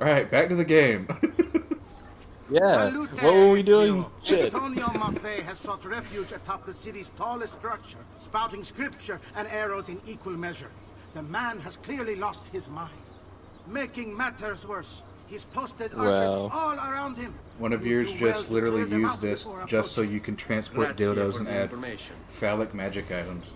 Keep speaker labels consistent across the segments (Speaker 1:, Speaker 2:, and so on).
Speaker 1: Alright, back to the game.
Speaker 2: Yeah.
Speaker 3: Salute,
Speaker 2: What were we doing?
Speaker 3: Ezio.
Speaker 2: Shit.
Speaker 3: Antonio Maffei has sought refuge atop the city's tallest structure, spouting scripture and arrows in equal measure. The man has clearly lost his mind. Making matters worse, he's posted archers
Speaker 2: Well.
Speaker 3: all around him.
Speaker 1: One of
Speaker 3: You
Speaker 1: yours
Speaker 3: do well
Speaker 1: just
Speaker 3: to
Speaker 1: literally
Speaker 3: clear them
Speaker 1: used
Speaker 3: out
Speaker 1: this
Speaker 3: before
Speaker 1: just so
Speaker 3: approaching.
Speaker 1: you can transport
Speaker 4: Grazie
Speaker 1: dildos
Speaker 4: for
Speaker 1: and
Speaker 4: the
Speaker 1: add
Speaker 4: information.
Speaker 1: phallic magic items.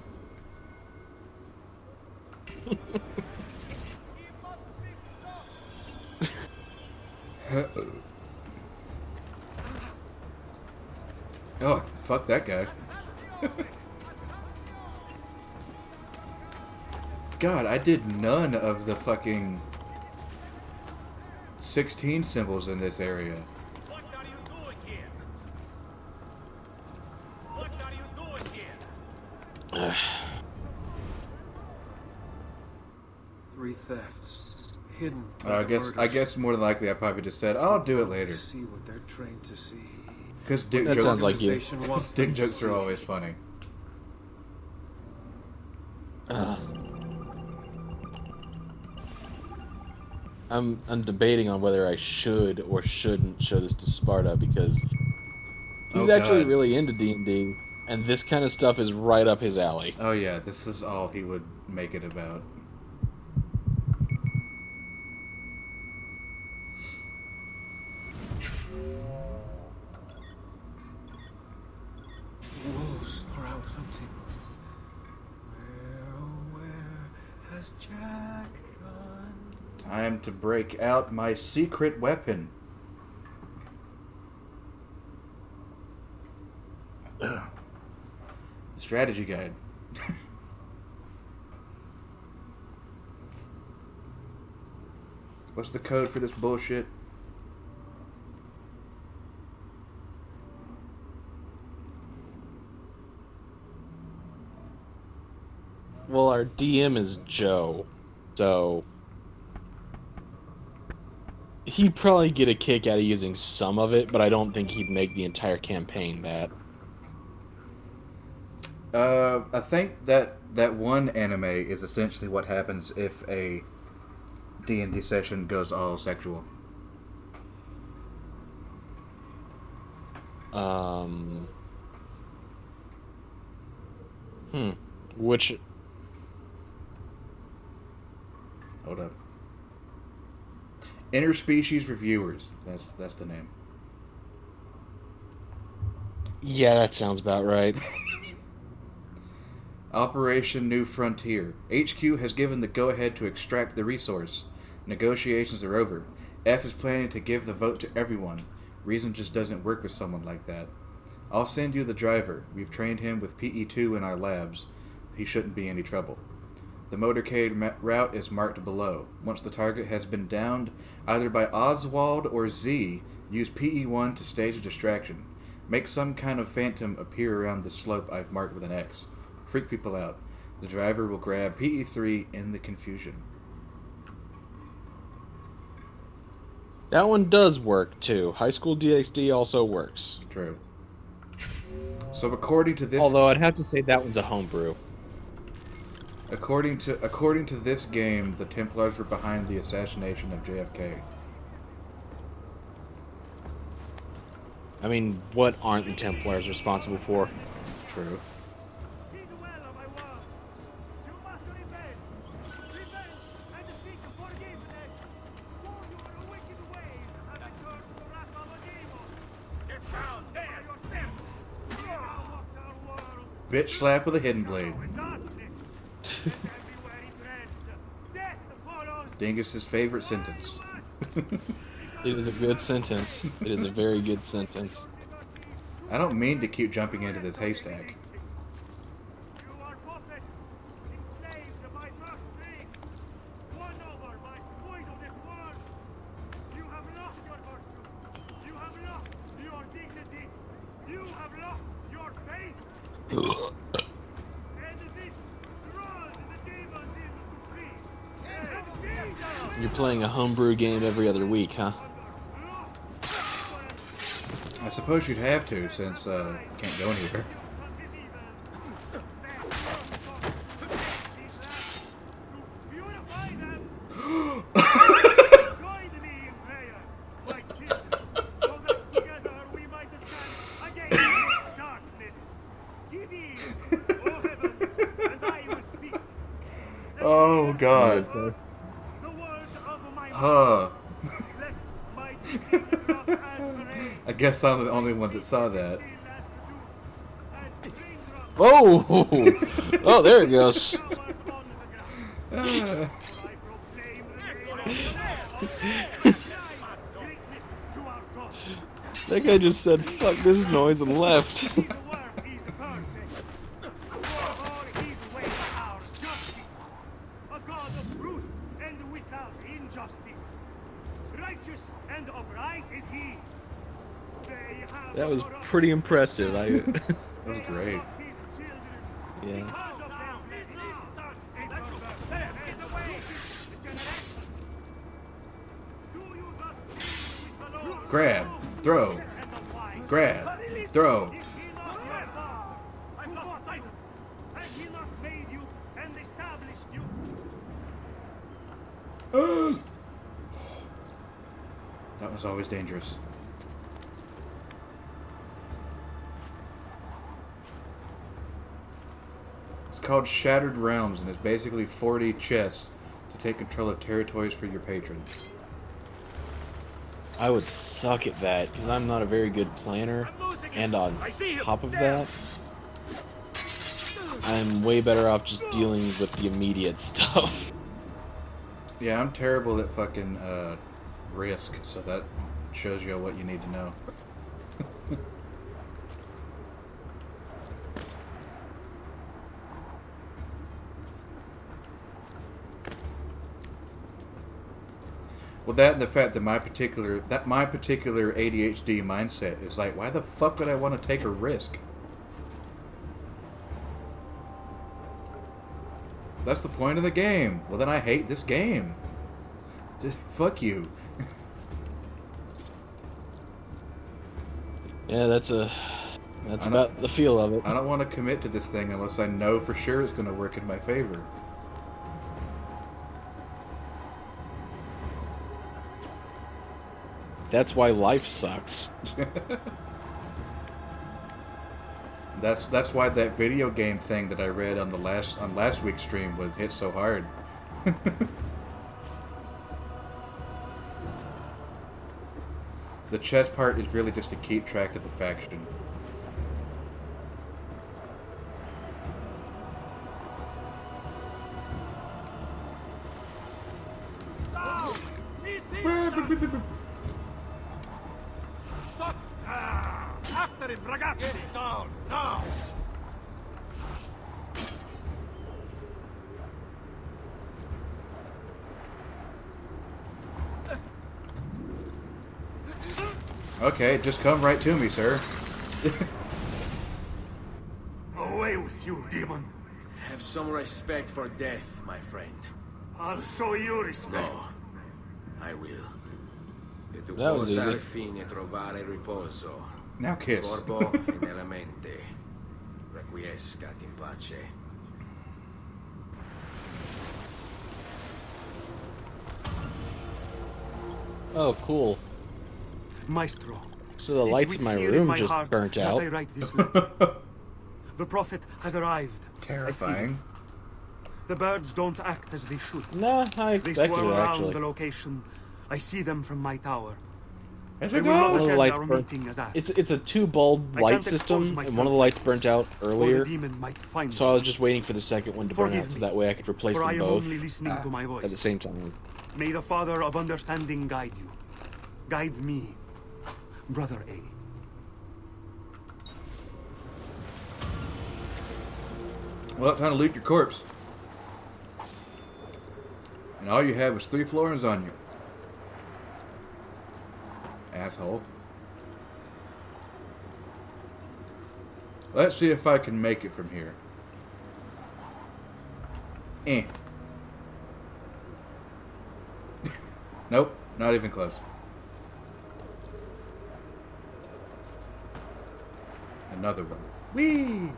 Speaker 1: Oh, fuck that guy. God, I did none of the fucking 16 symbols in this area.
Speaker 5: What are you doing here? What are you doing here?
Speaker 6: Three thefts. Hidden.
Speaker 1: I guess more than likely I probably just said, I'll do it later.
Speaker 6: See what they're trained to see.
Speaker 1: Because dick
Speaker 2: That sounds
Speaker 1: jokes,
Speaker 2: like you.
Speaker 6: Organization wants
Speaker 1: dick
Speaker 6: them to
Speaker 1: jokes are
Speaker 6: see.
Speaker 1: always funny.
Speaker 2: I'm debating on whether I should or shouldn't show this to Sparta because he's
Speaker 1: Oh,
Speaker 2: actually
Speaker 1: God.
Speaker 2: really into D&D, and this kind of stuff is right up his alley.
Speaker 1: Oh yeah, this is all he would make it about.
Speaker 6: Wolves are out hunting. Where has Jack gone?
Speaker 1: Time to break out my secret weapon. The strategy guide. What's the code for this bullshit?
Speaker 2: Well, our DM is Joe, so he'd probably get a kick out of using some of it, but I don't think he'd make the entire campaign that.
Speaker 1: I think that one anime is essentially what happens if a D&D session goes all sexual.
Speaker 2: Which
Speaker 1: Hold up. Interspecies Reviewers. That's the name.
Speaker 2: yeah, that sounds about right.
Speaker 1: Operation New Frontier. HQ has given the go-ahead to extract the resource. Negotiations are over. F is planning to give the vote to everyone. Reason just doesn't work with someone like that. I'll send you the driver. We've trained him with PE2 in our labs. He shouldn't be any trouble. The motorcade route is marked below. Once the target has been downed, either by Oswald or Z, use PE1 to stage a distraction. Make some kind of phantom appear around the slope I've marked with an X. Freak people out. The driver will grab PE3 in the confusion.
Speaker 2: That one does work too. High School DxD also works.
Speaker 1: True. So according to this,
Speaker 2: Although I'd have to say that one's a homebrew.
Speaker 1: according to this game, the Templars were behind the assassination of JFK.
Speaker 2: I mean, what aren't the Templars responsible for?
Speaker 1: True.
Speaker 5: Heed well of my word. You must revenge. Revenge and seek forgiveness. For your wicked ways have incurred the wrath of a demon. Get down there yourself. Now of the world.
Speaker 1: Bitch slap with a hidden blade.
Speaker 5: Everywhere he treads, death follows.
Speaker 1: Dingus's favorite sentence.
Speaker 2: It is a good sentence. It is a very good sentence.
Speaker 1: I don't mean to keep jumping into this haystack.
Speaker 5: You are puppets, enslaved by mercy, won over by poisonous words. You have lost your virtue. You have lost your dignity. You have lost your faith. And this draws the demons in to flee.
Speaker 2: You're playing a homebrew game every other week, huh?
Speaker 1: I suppose you'd have to, since you can't go anywhere.
Speaker 5: Purify them. Join me in
Speaker 1: god.
Speaker 2: Okay.
Speaker 5: The words of my
Speaker 1: Huh.
Speaker 5: Let my teaching drop and parade.
Speaker 1: I guess I'm the only one that saw that.
Speaker 5: Still as to do. And string drop
Speaker 2: Oh! Oh, there it goes.
Speaker 5: towers on the ground.
Speaker 1: Ah.
Speaker 5: For I proclaim the name of greatness to our God.
Speaker 2: That guy just said, fuck this noise and left.
Speaker 5: His work is perfect. For all his ways are justice. A God of truth and without injustice. Righteous and upright is he. They have
Speaker 2: That was
Speaker 5: corrupted
Speaker 2: pretty impressive.
Speaker 1: That was great.
Speaker 5: his children.
Speaker 2: Yeah.
Speaker 5: Because of them, this is done. Let you get away. The generation. Do you thus see this alone?
Speaker 1: Grab. Throw.
Speaker 5: And the wise?
Speaker 1: Grab. Throw.
Speaker 5: Is he not your God? I've lost sight. Has he not made you and established you?
Speaker 1: That was always dangerous. It's called Shattered Realms and it's basically 40 chests to take control of territories for your patrons.
Speaker 2: I would suck at that because I'm not a very good planner, and on top of that, I'm way better off just dealing with the immediate stuff.
Speaker 1: Yeah, I'm terrible at fucking risk, so that shows you what you need to know. Well, that and the fact that my particular ADHD mindset is like, why the fuck would I want to take a risk? That's the point of the game. Well, then I hate this game. Fuck you.
Speaker 2: Yeah, that's about the feel of it.
Speaker 1: I don't want to commit to this thing unless I know for sure it's going to work in my favor.
Speaker 2: That's why life sucks.
Speaker 1: That's why that video game thing that I read on last week's stream was hit so hard. The chess part is really just to keep track of the faction.
Speaker 5: Now! This is done! Stop! After him, ragazzi! Get down, now!
Speaker 1: Okay, just come right to me, sir.
Speaker 5: Away with you, demon!
Speaker 4: Have some respect for death, my friend.
Speaker 5: I'll show you respect.
Speaker 4: No, I will. E tu
Speaker 2: That was
Speaker 4: possa
Speaker 2: easy.
Speaker 4: al fine trovare riposo.
Speaker 1: Now kiss.
Speaker 4: Corpo e nella mente. Requiescat in pace.
Speaker 2: Oh, cool.
Speaker 3: Maestro.
Speaker 2: So the
Speaker 3: it's
Speaker 2: lights
Speaker 3: with
Speaker 2: in my
Speaker 3: fear
Speaker 2: room
Speaker 3: my
Speaker 2: just
Speaker 3: heart
Speaker 2: burnt
Speaker 3: that
Speaker 2: out.
Speaker 3: I write this letter. The prophet has arrived.
Speaker 1: Terrifying.
Speaker 3: The birds don't act as they should.
Speaker 2: Nah, I
Speaker 3: They
Speaker 2: expected
Speaker 3: swirl
Speaker 2: it
Speaker 3: around
Speaker 2: actually.
Speaker 3: the location. I see them from my tower.
Speaker 1: As
Speaker 3: They
Speaker 1: it
Speaker 3: will not
Speaker 1: goes.
Speaker 2: One of the
Speaker 3: attend
Speaker 2: lights
Speaker 3: our
Speaker 2: burnt.
Speaker 3: meeting as asked.
Speaker 2: It's a two bulb
Speaker 3: I
Speaker 2: light
Speaker 3: can't expose
Speaker 2: system, and
Speaker 3: myself
Speaker 2: one of the lights burnt out
Speaker 3: or the
Speaker 2: earlier.
Speaker 3: demon might find
Speaker 2: So I was just waiting for the second one to burn out,
Speaker 3: Forgive
Speaker 2: so
Speaker 3: me,
Speaker 2: that way I could replace
Speaker 3: for I
Speaker 2: them
Speaker 3: am
Speaker 2: both
Speaker 3: only listening to my voice.
Speaker 2: at the same time.
Speaker 3: May the Father of Understanding guide you. Guide me, Brother A.
Speaker 1: Well, time to loot your corpse. And all you had was 3 florins on you. Asshole. Let's see if I can make it from here. Nope, not even close. Another one. Whee!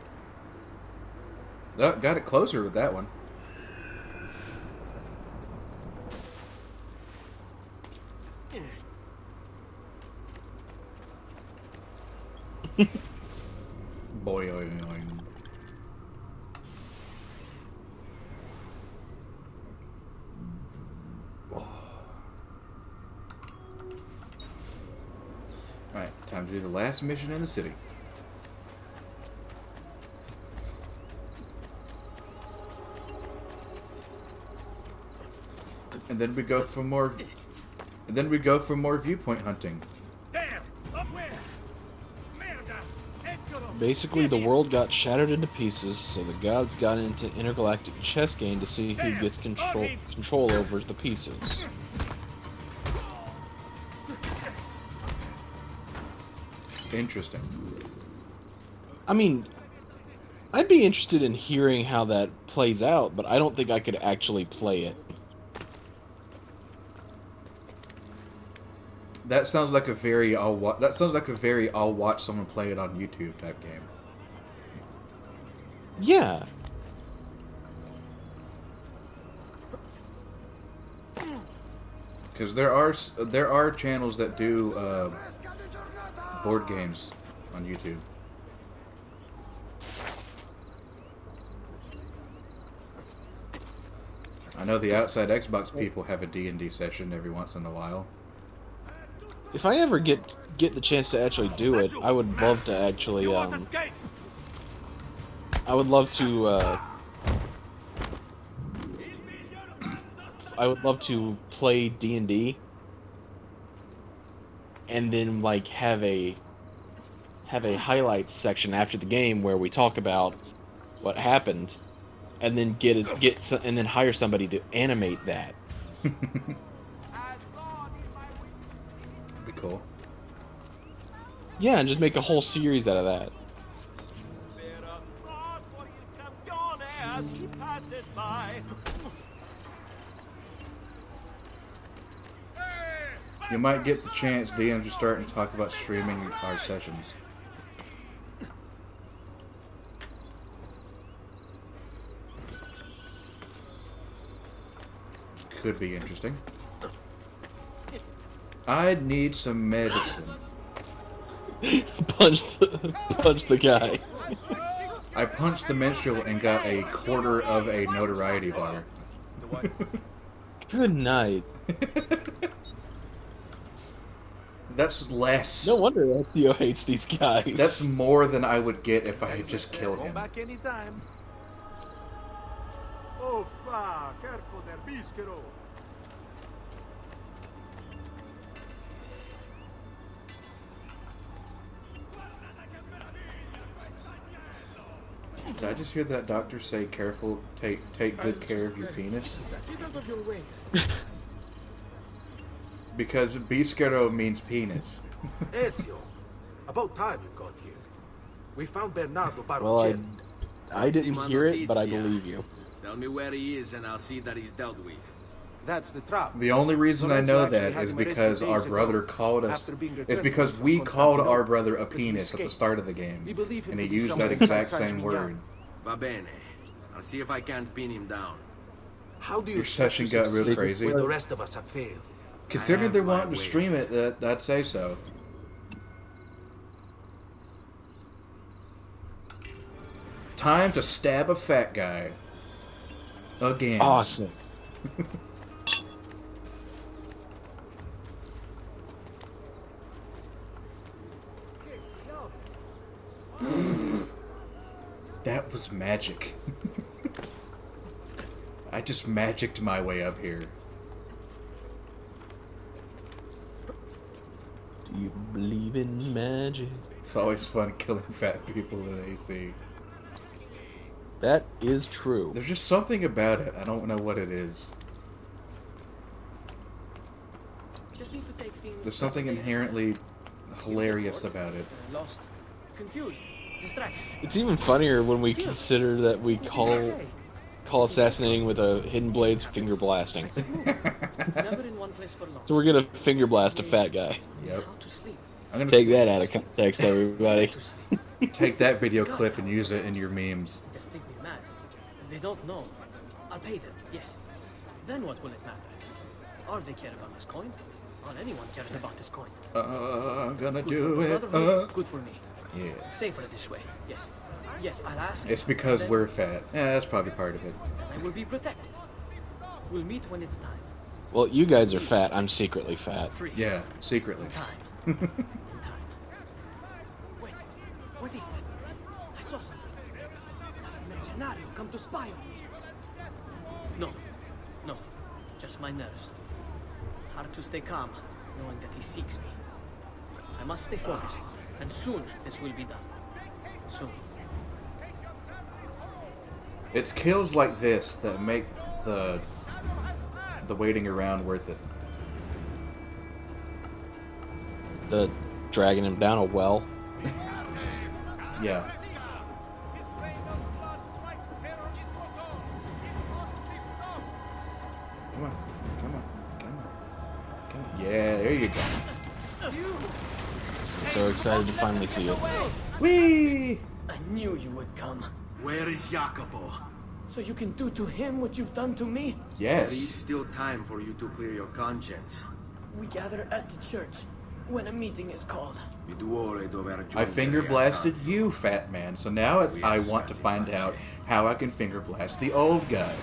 Speaker 1: Oh, got it closer with that one. Boy, oy, oy. Alright, time to do the last mission in the city. And then we go for more. And then we go for more viewpoint hunting.
Speaker 5: Damn! Up where? Merda! Eccolo!
Speaker 2: Basically, the world got shattered into pieces, so the gods got into intergalactic chess game to see who gets control over the pieces.
Speaker 1: Interesting.
Speaker 2: I mean, I'd be interested in hearing how that plays out, but I don't think I could actually play it.
Speaker 1: That sounds like a very I'll watch someone play it on YouTube type game.
Speaker 2: Yeah.
Speaker 1: Because there are channels that do board games on YouTube. I know the Outside Xbox people have a D&D session every once in a while.
Speaker 2: If I ever get the chance to actually do it, I would love to actually
Speaker 5: You want escape?
Speaker 2: I would love to play D&D and then like have a highlights section after the game where we talk about what happened and then and then hire somebody to animate that.
Speaker 1: Be cool.
Speaker 2: Yeah, and just make a whole series out of that.
Speaker 5: As he passes by.
Speaker 1: You might get the chance. DMs are starting to talk about streaming our sessions. Could be interesting. I need some medicine.
Speaker 2: punch the guy.
Speaker 1: I punched the minstrel and got a quarter of a notoriety bar.
Speaker 2: Good night.
Speaker 1: That's less.
Speaker 2: No wonder Ezio hates these guys.
Speaker 1: That's more than I would get if I had just killed him.
Speaker 3: Back anytime. Oh, fuck. Careful there, Bischero.
Speaker 1: Did I just hear that doctor say, "Careful, take good care of your penis"?
Speaker 3: Get out of your way.
Speaker 1: Because Bischero means penis.
Speaker 3: Ezio, about time you got here. We found Bernardo
Speaker 2: Well,
Speaker 3: Baroncelli.
Speaker 2: I didn't hear it, but I believe you.
Speaker 4: Tell me where he is and I'll see that he's dealt with.
Speaker 3: That's the trap.
Speaker 1: The only reason I know that is because our brother called us. It's because we called our brother a penis at the start of the game, and he used that exact same word.
Speaker 4: Va bene. I'll see if I can't pin him down.
Speaker 3: How do you
Speaker 1: Your session got real
Speaker 3: succeed
Speaker 1: crazy.
Speaker 3: when the rest of us have failed?
Speaker 1: Considering they're wanting to stream it, I'd say so. Time to stab a fat guy. Again.
Speaker 2: Awesome.
Speaker 1: That was magic. I just magicked my way up here.
Speaker 2: Do you believe in magic?
Speaker 1: It's always fun killing fat people in AC.
Speaker 2: That is true.
Speaker 1: There's just something about it. I don't know what it is. There's something inherently hilarious about it.
Speaker 7: Lost, confused, distracted.
Speaker 2: It's even funnier when we consider that we call assassinating with a hidden blade's finger blasting.
Speaker 7: Never in one place for long.
Speaker 2: So we're gonna finger blast a fat guy.
Speaker 1: Yep.
Speaker 7: How to sleep.
Speaker 1: I'm gonna
Speaker 2: Take that out of context, everybody.
Speaker 7: To sleep.
Speaker 1: take that video clip and use it in your memes.
Speaker 7: They'll think me mad. They don't know. I'll pay them, yes. Then what will it matter? All they care about is coin. All anyone cares about is coin.
Speaker 1: I'm gonna
Speaker 7: Good
Speaker 1: do
Speaker 7: for the
Speaker 1: it.
Speaker 7: Brotherhood, good for me.
Speaker 1: Yeah.
Speaker 7: Safer this way, yes. Yes, I'll ask.
Speaker 1: It's because
Speaker 7: then
Speaker 1: we're fat. Yeah, that's probably part of it.
Speaker 7: I will be protected. We'll meet when it's time.
Speaker 2: Well, you guys are fat. I'm secretly fat.
Speaker 7: Free.
Speaker 1: Yeah, secretly.
Speaker 7: In time. In time. come to spy on me. No, no, just my nerves. Hard to stay calm, knowing that he seeks me. I must stay focused, and soon this will be done. Soon.
Speaker 1: It's kills like this that make the waiting around worth it.
Speaker 2: The dragging him down a well.
Speaker 1: Yeah. Come on, come on, come on, come on. Yeah, there you go.
Speaker 2: I'm so excited to finally see it.
Speaker 1: Whee!
Speaker 7: I knew you would come.
Speaker 4: Where is Jacopo?
Speaker 7: So you can do to him what you've done to me?
Speaker 4: There is
Speaker 1: Yes.
Speaker 4: still time for you to clear your conscience.
Speaker 7: We gather at the church when a meeting is called.
Speaker 4: Mi duole dover
Speaker 1: I
Speaker 4: giungere
Speaker 1: finger
Speaker 4: a
Speaker 1: blasted
Speaker 4: tanto.
Speaker 1: you, fat man. So now I want to find out how I can finger blast the old guy.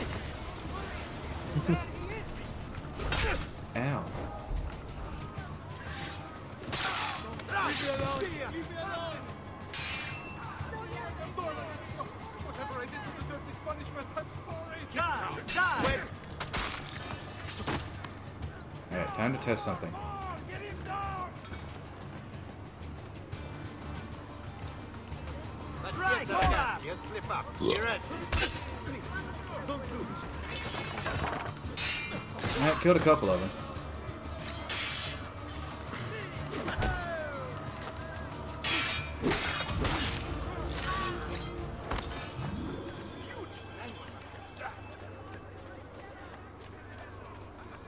Speaker 1: Ow.
Speaker 5: Whatever I did to deserve this punishment, I'm sorry.
Speaker 1: Alright, time to test something.
Speaker 5: Get him down! Right, ragazzi, let's slip up. You ready? Don't do this.
Speaker 1: Alright, killed a couple of them.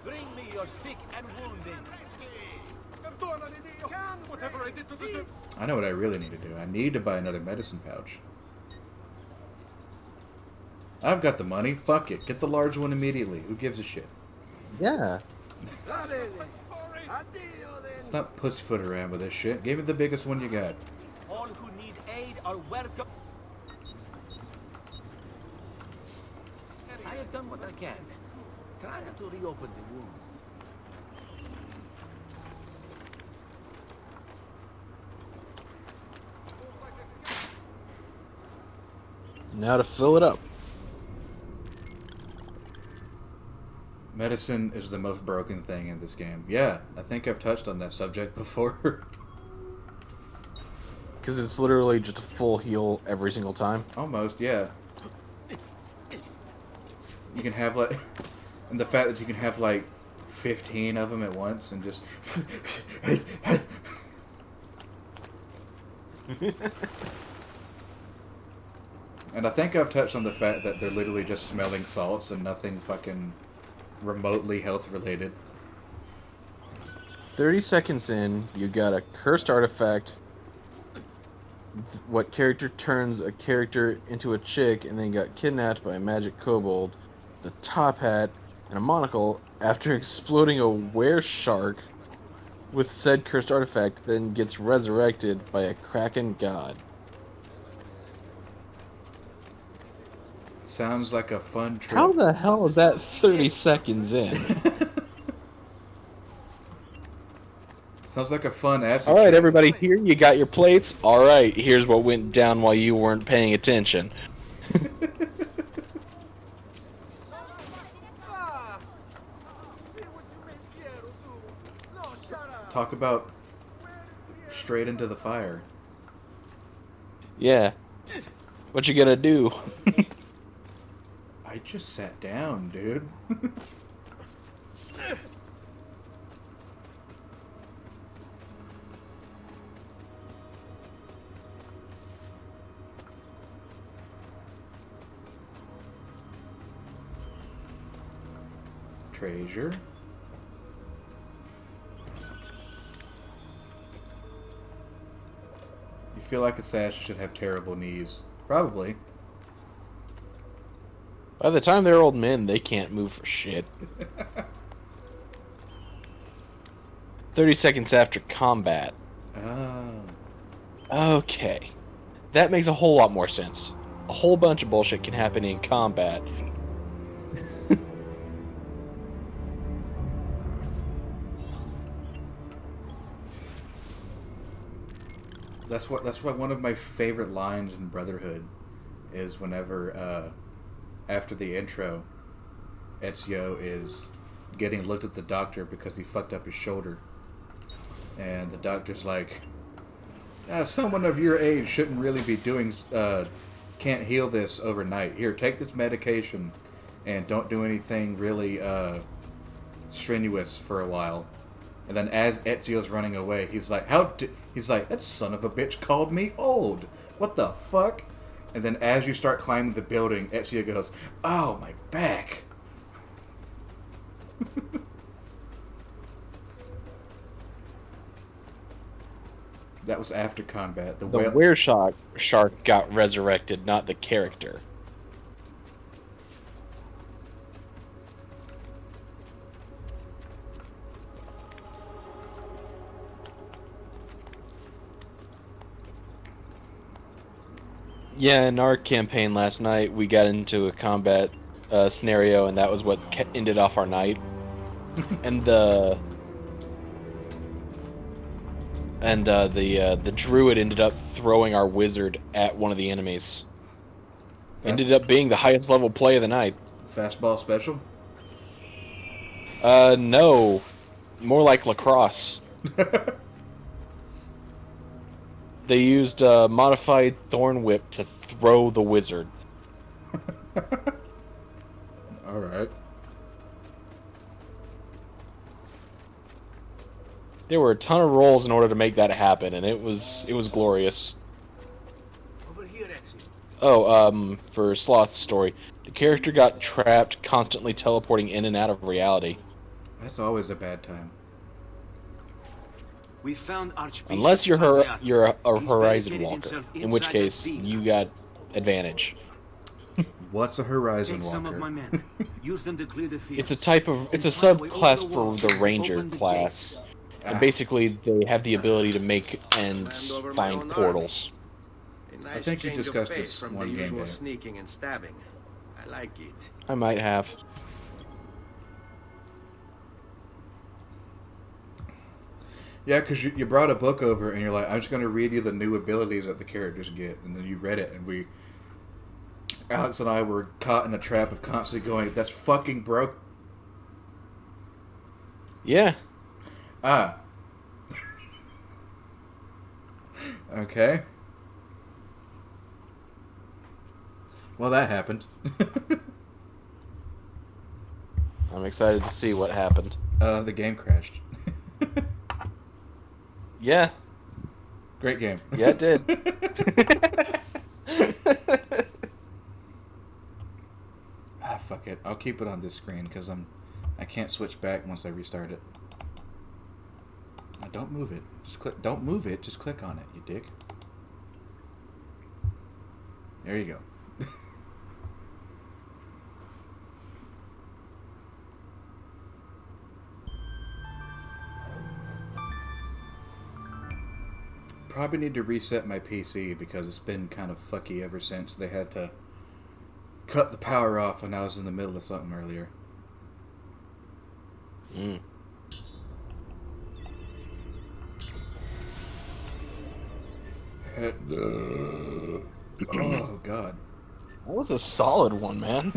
Speaker 5: Bring me your sick and wounded. Perdonami, Dio. Whatever I did to deserve...
Speaker 1: I know what I really need to do. I need to buy another medicine pouch. I've got the money. Fuck it. Get the large one immediately. Who gives a shit?
Speaker 2: Yeah.
Speaker 5: Sorry.
Speaker 1: Let's not pussyfoot around with this shit. Give me the biggest one you got.
Speaker 5: All who need aid are welcome.
Speaker 4: I have done what I can. Try to reopen the wound.
Speaker 2: Now to fill it up.
Speaker 1: Medicine is the most broken thing in this game. Yeah, I think I've touched on that subject before.
Speaker 2: Because it's literally just a full heal every single time.
Speaker 1: Almost, yeah. You can have like... And the fact that you can have like 15 of them at once and just... And I think I've touched on the fact that they're literally just smelling salts and nothing fucking remotely health related.
Speaker 2: 30 seconds in, you got a cursed artifact. What character turns a character into a chick and then got kidnapped by a magic kobold. The top hat and a monocle after exploding a were shark with said cursed artifact, then gets resurrected by a kraken god.
Speaker 1: Sounds like a fun trip.
Speaker 2: How the hell is that 30 seconds in?
Speaker 1: Sounds like a fun acid
Speaker 2: Alright,
Speaker 1: trip.
Speaker 2: everybody, here you got your plates. Alright, here's what went down while you weren't paying attention.
Speaker 1: Talk about straight into the fire.
Speaker 2: Yeah. What you gonna do?
Speaker 1: I just sat down, dude. Treasure. You feel like Assassin should have terrible knees. Probably.
Speaker 2: By the time they're old men, they can't move for shit. 30 seconds after combat.
Speaker 1: Oh.
Speaker 2: Okay. That makes a whole lot more sense. A whole bunch of bullshit can happen in combat.
Speaker 1: That's what one of my favorite lines in Brotherhood is whenever after the intro, Ezio is getting looked at the doctor because he fucked up his shoulder. And the doctor's like, someone of your age shouldn't really be can't heal this overnight. Here, take this medication and don't do anything really strenuous for a while. And then as Ezio's running away, he's like, that son of a bitch called me old. What the fuck? And then as you start climbing the building, Ezio goes, oh, my back. That was after combat.
Speaker 2: The were-shark got resurrected, not the character. Yeah, in our campaign last night, we got into a combat scenario, and that was what ended off our night. And the druid ended up throwing our wizard at one of the enemies. Ended up being the highest level play of the night.
Speaker 1: Fastball special?
Speaker 2: No. More like lacrosse. They used modified thorn whip to throw the wizard.
Speaker 1: Alright.
Speaker 2: There were a ton of rolls in order to make that happen, and it was glorious.
Speaker 3: Over here, Ezio.
Speaker 2: Oh, for Sloth's story, the character got trapped, constantly teleporting in and out of reality.
Speaker 1: That's always a bad time.
Speaker 3: We found Archbishop
Speaker 2: Unless you're
Speaker 3: Salviati.
Speaker 2: a
Speaker 3: He's
Speaker 2: Horizon
Speaker 3: barricaded
Speaker 2: Walker,
Speaker 3: himself
Speaker 2: in which
Speaker 3: inside
Speaker 2: case
Speaker 3: that villa.
Speaker 2: you got advantage.
Speaker 1: What's a Horizon
Speaker 3: Take
Speaker 1: Walker?
Speaker 3: some of my men. Use them to clear the fields.
Speaker 2: It's a subclass for the Ranger class. And basically, they have the ability to make and find portals.
Speaker 4: A nice
Speaker 1: think you
Speaker 4: change of
Speaker 1: discussed
Speaker 4: pace
Speaker 1: this
Speaker 4: from
Speaker 1: one
Speaker 4: the
Speaker 1: game
Speaker 4: usual
Speaker 1: day.
Speaker 4: sneaking and stabbing. I like it.
Speaker 2: I might have.
Speaker 1: Yeah, because you brought a book over and you're like, I'm just going to read you the new abilities that the characters get. And then you read it and Alex and I were caught in a trap of constantly going, that's fucking broke.
Speaker 2: Yeah.
Speaker 1: Ah. Okay. Well, that happened.
Speaker 2: I'm excited to see what happened.
Speaker 1: The game crashed.
Speaker 2: Yeah.
Speaker 1: Great game.
Speaker 2: Yeah, it did.
Speaker 1: Fuck it. I'll keep it on this screen because I can't switch back once I restart it. Don't move it. Just click. Don't move it. Just click on it, you dick. There you go. Probably need to reset my PC because it's been kind of fucky ever since they had to cut the power off when I was in the middle of something earlier.
Speaker 2: Mm.
Speaker 1: Oh, God.
Speaker 2: That was a solid one, man.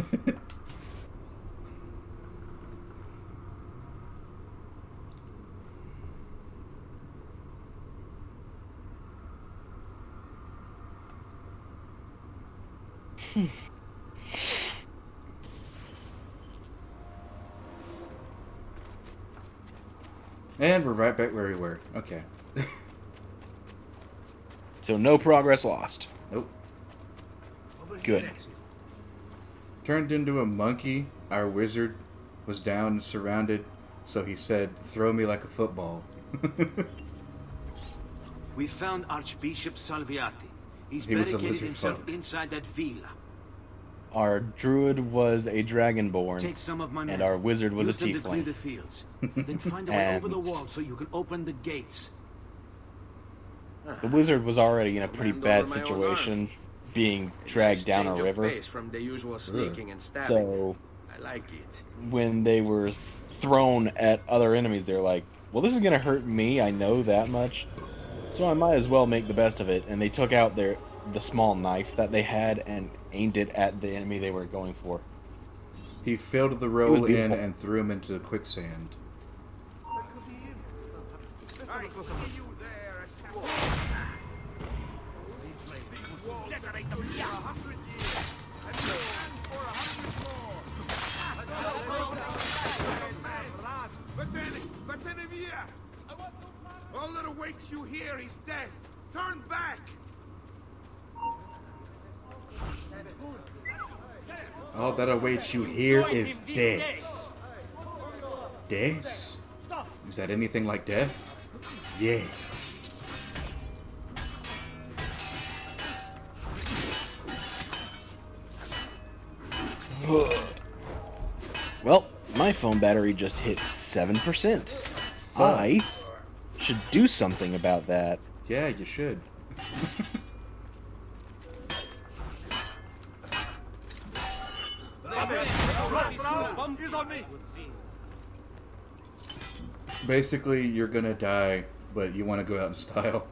Speaker 1: And we're right back where we were. Okay.
Speaker 2: So no progress lost.
Speaker 1: Nope.
Speaker 3: Over here,
Speaker 2: Good.
Speaker 3: Ezio.
Speaker 1: Turned into a monkey, our wizard was down and surrounded, so he said, throw me like a football.
Speaker 3: We found Archbishop Salviati. He's
Speaker 1: He was a
Speaker 3: barricaded
Speaker 1: lizard
Speaker 3: himself
Speaker 1: folk.
Speaker 3: inside that villa.
Speaker 2: Our druid was a dragonborn,
Speaker 3: Take some of my men.
Speaker 2: and our wizard was
Speaker 3: Use
Speaker 2: a
Speaker 3: them to clear
Speaker 2: tiefling.
Speaker 3: the fields. Then find a way over the
Speaker 2: And-
Speaker 3: wall so you can open the gates.
Speaker 2: The wizard was already in a pretty
Speaker 4: Command
Speaker 2: bad
Speaker 4: over my own
Speaker 2: situation, being
Speaker 4: A
Speaker 2: dragged
Speaker 4: nice
Speaker 2: down a
Speaker 4: change of
Speaker 2: river.
Speaker 4: pace from the usual sneaking and stabbing.
Speaker 2: So
Speaker 4: I like it.
Speaker 2: when they were thrown at other enemies, they're like, well, this is going to hurt me, I know that much, so I might as well make the best of it. And they took out the small knife that they had and aimed it at the enemy they were going for.
Speaker 1: He filled the
Speaker 2: It
Speaker 1: roll
Speaker 2: was
Speaker 1: in
Speaker 2: beautiful.
Speaker 1: and threw him into the quicksand.
Speaker 8: All that awaits you here is death. Turn back!
Speaker 1: All that awaits you here is death. Death? Is that anything like death? Yeah.
Speaker 2: Well, my phone battery just hit 7%. I should do something about that.
Speaker 1: Yeah, you should. Basically, you're gonna die, but you want to go out in style.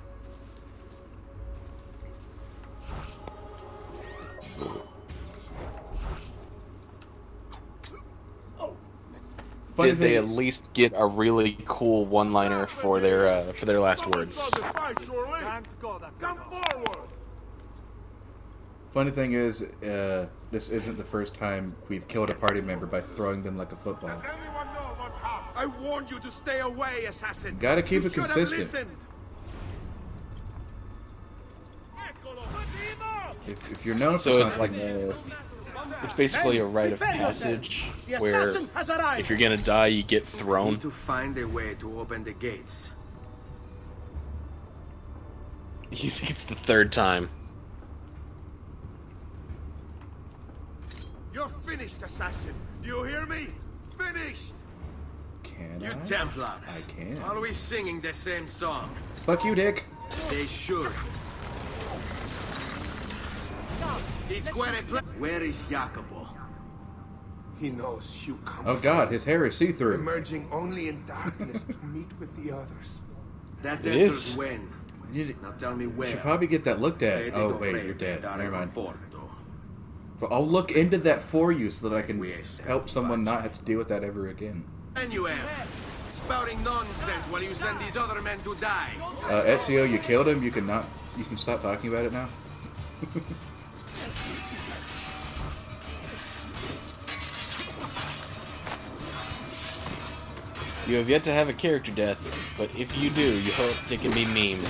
Speaker 1: Funny
Speaker 2: Did they
Speaker 1: thing-
Speaker 2: at least get a really cool one-liner for their last words?
Speaker 8: Come forward!
Speaker 1: Funny thing is, this isn't the first time we've killed a party member by throwing them like a football.
Speaker 8: Anyone know what happened? I warned you to stay away, assassin.
Speaker 1: Gotta keep
Speaker 8: You
Speaker 1: it
Speaker 8: should have
Speaker 1: consistent.
Speaker 8: listened.
Speaker 1: If you're known for
Speaker 2: So it's like
Speaker 1: something,
Speaker 2: it's basically a rite of passage
Speaker 3: The
Speaker 2: where
Speaker 3: assassin has arrived.
Speaker 2: if you're gonna die, you get thrown.
Speaker 4: Need to find a way to open the gates.
Speaker 2: You think it's the third time?
Speaker 8: You're finished, assassin. Do you hear me? Finished!
Speaker 1: can
Speaker 4: You
Speaker 1: I?
Speaker 4: Templars.
Speaker 1: I can.
Speaker 4: Always singing the same song.
Speaker 1: Fuck you, Dick.
Speaker 4: They should. It's quite a Where is Jacopo?
Speaker 8: He knows you come.
Speaker 1: Oh god, his hair is see-through.
Speaker 8: Emerging only in darkness to meet with the others.
Speaker 4: That
Speaker 2: It
Speaker 4: enters
Speaker 2: is.
Speaker 4: when?
Speaker 1: You
Speaker 4: Now tell me where.
Speaker 1: should probably get that looked at.
Speaker 4: Fede
Speaker 1: Oh
Speaker 4: do
Speaker 1: wait,
Speaker 4: freddo
Speaker 1: you're dead.
Speaker 4: dare
Speaker 1: Never mind.
Speaker 4: conforto.
Speaker 1: But I'll look into that for you so that I can
Speaker 4: Yes,
Speaker 1: help someone not have to deal with that ever again.
Speaker 4: And you have. Spouting nonsense while you send these other men to die.
Speaker 1: Ezio, you killed him. You can stop talking about it now.
Speaker 2: You have yet to have a character death, but if you do, you hope it can be memed.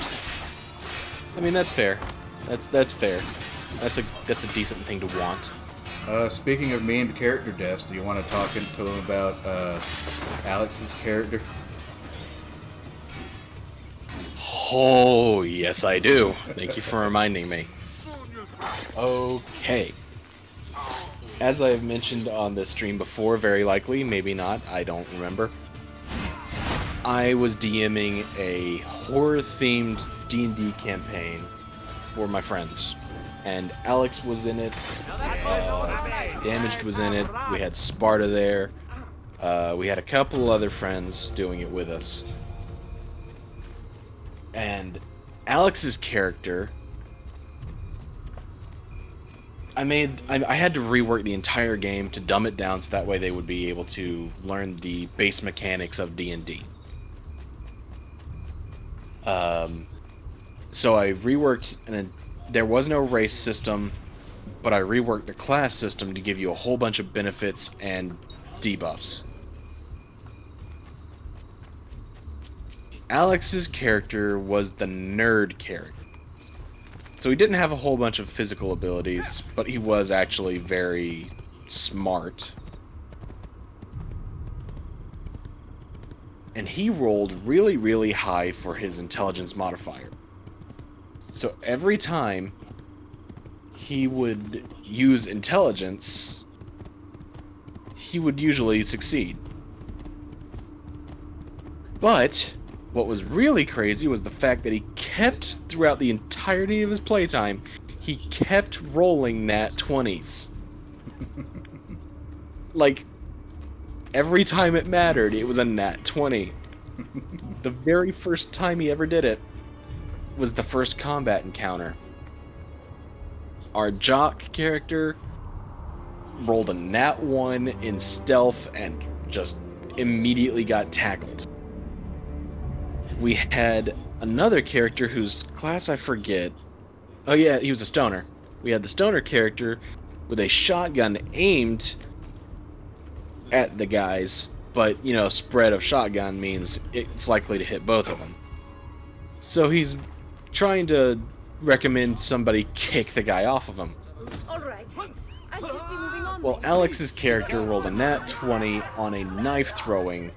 Speaker 2: I mean, that's fair. That's fair. That's a decent thing to want.
Speaker 1: Speaking of memed character deaths, do you want to talk to him about Alex's character?
Speaker 2: Oh, yes, I do. Thank you for reminding me. Okay. As I have mentioned on this stream before, very likely, maybe not, I don't remember. I was DMing a horror-themed D&D campaign for my friends. And Alex was in it, Damaged was in it, we had Sparta there, we had a couple other friends doing it with us. And Alex's character, I had to rework the entire game to dumb it down so that way they would be able to learn the base mechanics of D&D. So I reworked, and there was no race system, but I reworked the class system to give you a whole bunch of benefits and debuffs. Alex's character was the nerd character. So he didn't have a whole bunch of physical abilities, but he was actually very smart. And he rolled really, really high for his intelligence modifier. So every time he would use intelligence, he would usually succeed. But what was really crazy was the fact that he kept, throughout the entirety of his playtime, he kept rolling nat 20s. Like, every time it mattered, it was a nat 20. The very first time he ever did it was the first combat encounter. our jock character rolled a nat 1 in stealth and just immediately got tackled. We had another character whose class I forget. Oh yeah, he was a stoner. We had the stoner character with a shotgun aimed at the guys, but, you know, spread of shotgun means it's likely to hit both of them. So he's trying to recommend somebody kick the guy off of him.
Speaker 9: All right. I'll just be moving on.
Speaker 2: Well, Alex's character rolled a nat 20 on a knife throwing,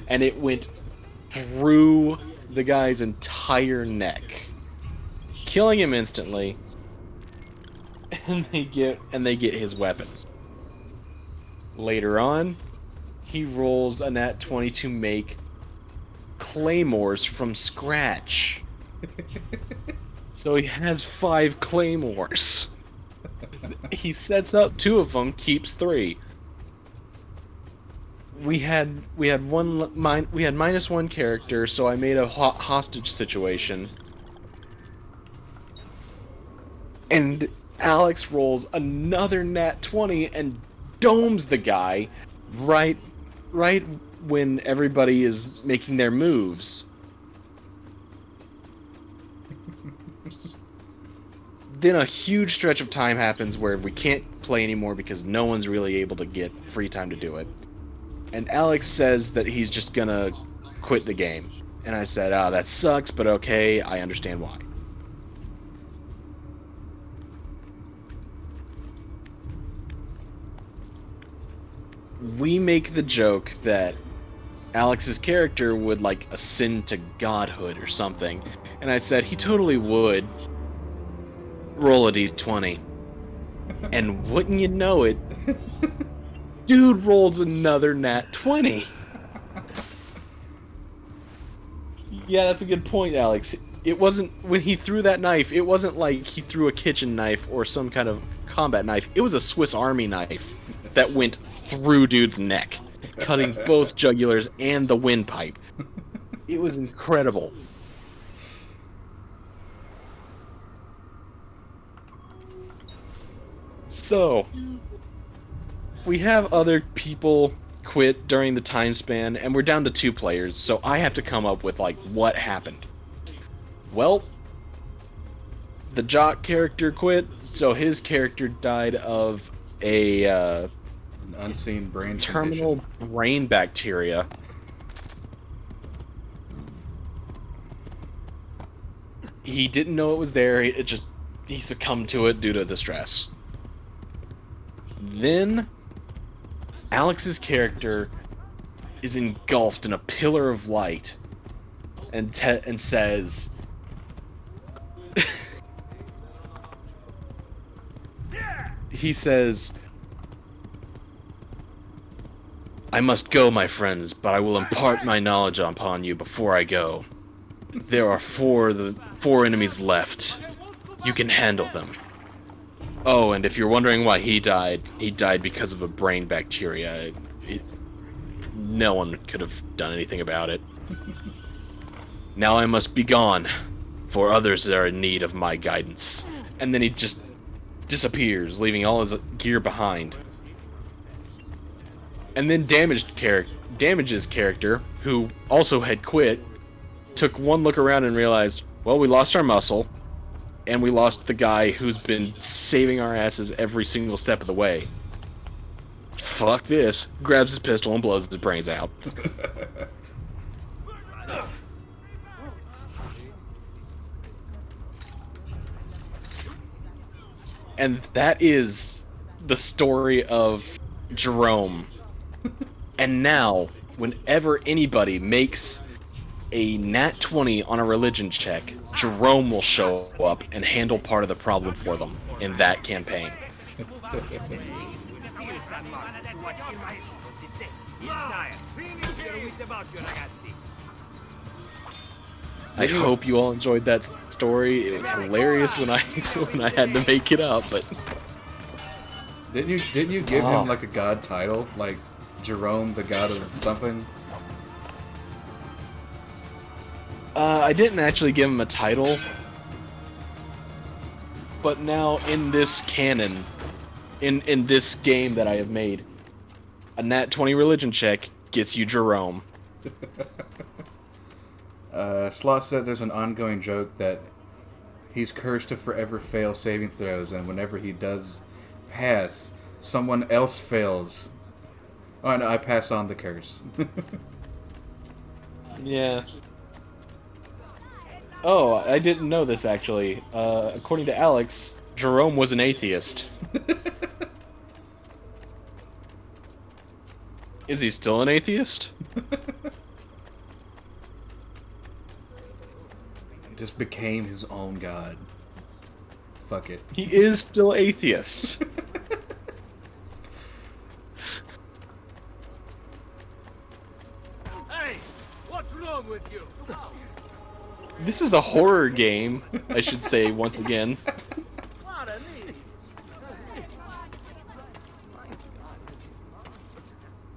Speaker 2: and it went through the guy's entire neck, killing him instantly. And they get his weapon. Later on, he rolls a nat 20 to make claymores from scratch. So he has 5 claymores. He sets up 2 of them, keeps 3. We had -1 character, so I made a hostage situation. And Alex rolls another nat 20 and domes the guy right when everybody is making their moves. Then a huge stretch of time happens where we can't play anymore because no one's really able to get free time to do it. And Alex says that he's just gonna quit the game. And I said, "Oh, that sucks, but okay, I understand why." We make the joke that Alex's character would, like, ascend to godhood or something. And I said, he totally would. Roll a d20. And wouldn't you know it, dude rolls another nat 20. Yeah, that's a good point, Alex. It wasn't, when he threw that knife, it wasn't like he threw a kitchen knife or some kind of combat knife. It was a Swiss Army knife that went through dude's neck, cutting both jugulars and the windpipe. It was incredible. So, we have other people quit during the time span, and we're down to 2 players, so I have to come up with, like, what happened. Well, the jock character quit, so his character died of an
Speaker 1: unseen brain
Speaker 2: terminal
Speaker 1: condition.
Speaker 2: Brain bacteria. He didn't know it was there, he succumbed to it due to the stress. Then Alex's character is engulfed in a pillar of light and says, he says, "I must go, my friends, but I will impart my knowledge upon you before I go. There are four enemies left. You can handle them. Oh, and if you're wondering why he died because of a brain bacteria. No one could have done anything about it. Now I must be gone, for others are in need of my guidance." And then he just disappears, leaving all his gear behind. And then Damage's character, who also had quit, took one look around and realized, well, we lost our muscle, and we lost the guy who's been saving our asses every single step of the way. Fuck this. Grabs his pistol and blows his brains out. And that is the story of Jerome. And now, whenever anybody makes a nat 20 on a religion check, Jerome will show up and handle part of the problem for them in that campaign. I hope you all enjoyed that story. It was hilarious when I had to make it up, but
Speaker 1: Didn't you give him like a god title, like Jerome, the god of something?
Speaker 2: I didn't actually give him a title. But now in this canon, in this game that I have made, a nat 20 religion check gets you Jerome.
Speaker 1: Slot said there's an ongoing joke that he's cursed to forever fail saving throws, and whenever he does pass, someone else fails. Oh no, I pass on the curse.
Speaker 2: Yeah. Oh, I didn't know this actually. According to Alex, Jerome was an atheist. Is he still an atheist?
Speaker 1: He just became his own god. Fuck it.
Speaker 2: He is still atheist.
Speaker 4: Hey, what's wrong with you?
Speaker 2: This is a horror game, I should say once again.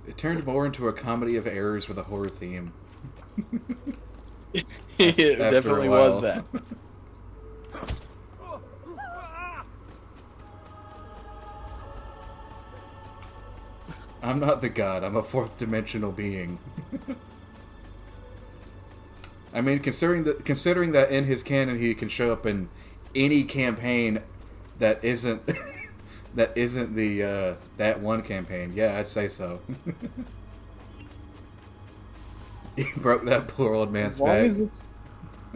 Speaker 1: It turned more into a comedy of errors with a horror theme.
Speaker 2: It
Speaker 1: After
Speaker 2: definitely
Speaker 1: a while.
Speaker 2: was that.
Speaker 1: I'm not the god, I'm a fourth dimensional being. I mean, considering that in his canon he can show up in any campaign that isn't the that one campaign, yeah, I'd say so. He broke that poor old man's back.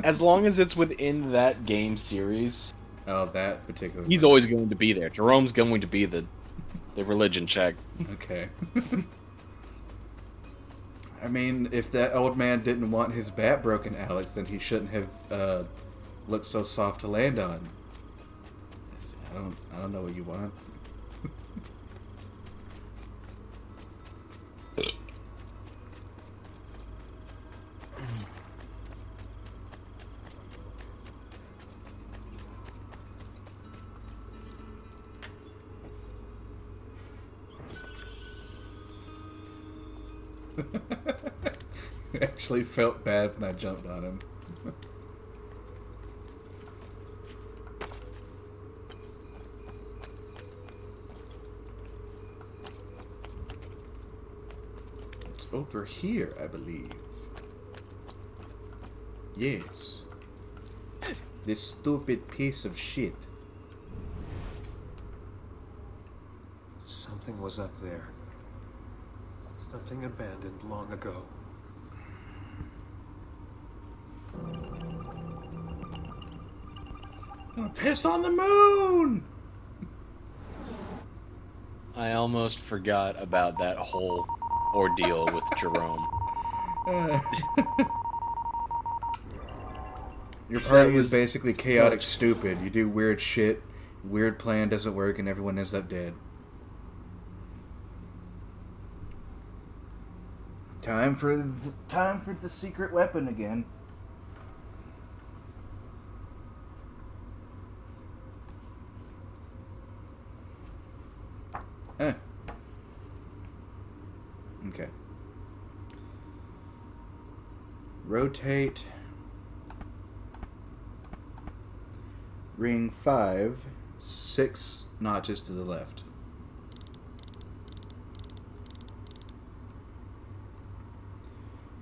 Speaker 2: As long as it's within that game series,
Speaker 1: Oh, that particular.
Speaker 2: he's always going to be there. Jerome's going to be the religion check.
Speaker 1: Okay. I mean, if that old man didn't want his bat broken, Alex, then he shouldn't have looked so soft to land on. I don't know what you want. I actually felt bad when I jumped on him. It's over here, I believe. Yes. This stupid piece of shit.
Speaker 6: Something was up there. Something abandoned long ago.
Speaker 1: I'm gonna piss on the moon!
Speaker 2: I almost forgot about that whole ordeal with Jerome.
Speaker 1: Your party
Speaker 2: That
Speaker 1: is
Speaker 2: was
Speaker 1: basically chaotic
Speaker 2: such-
Speaker 1: stupid. You do weird shit, weird plan doesn't work, and everyone ends up dead. Time for the secret weapon again. Okay. Rotate ring 5, 6 notches to the left.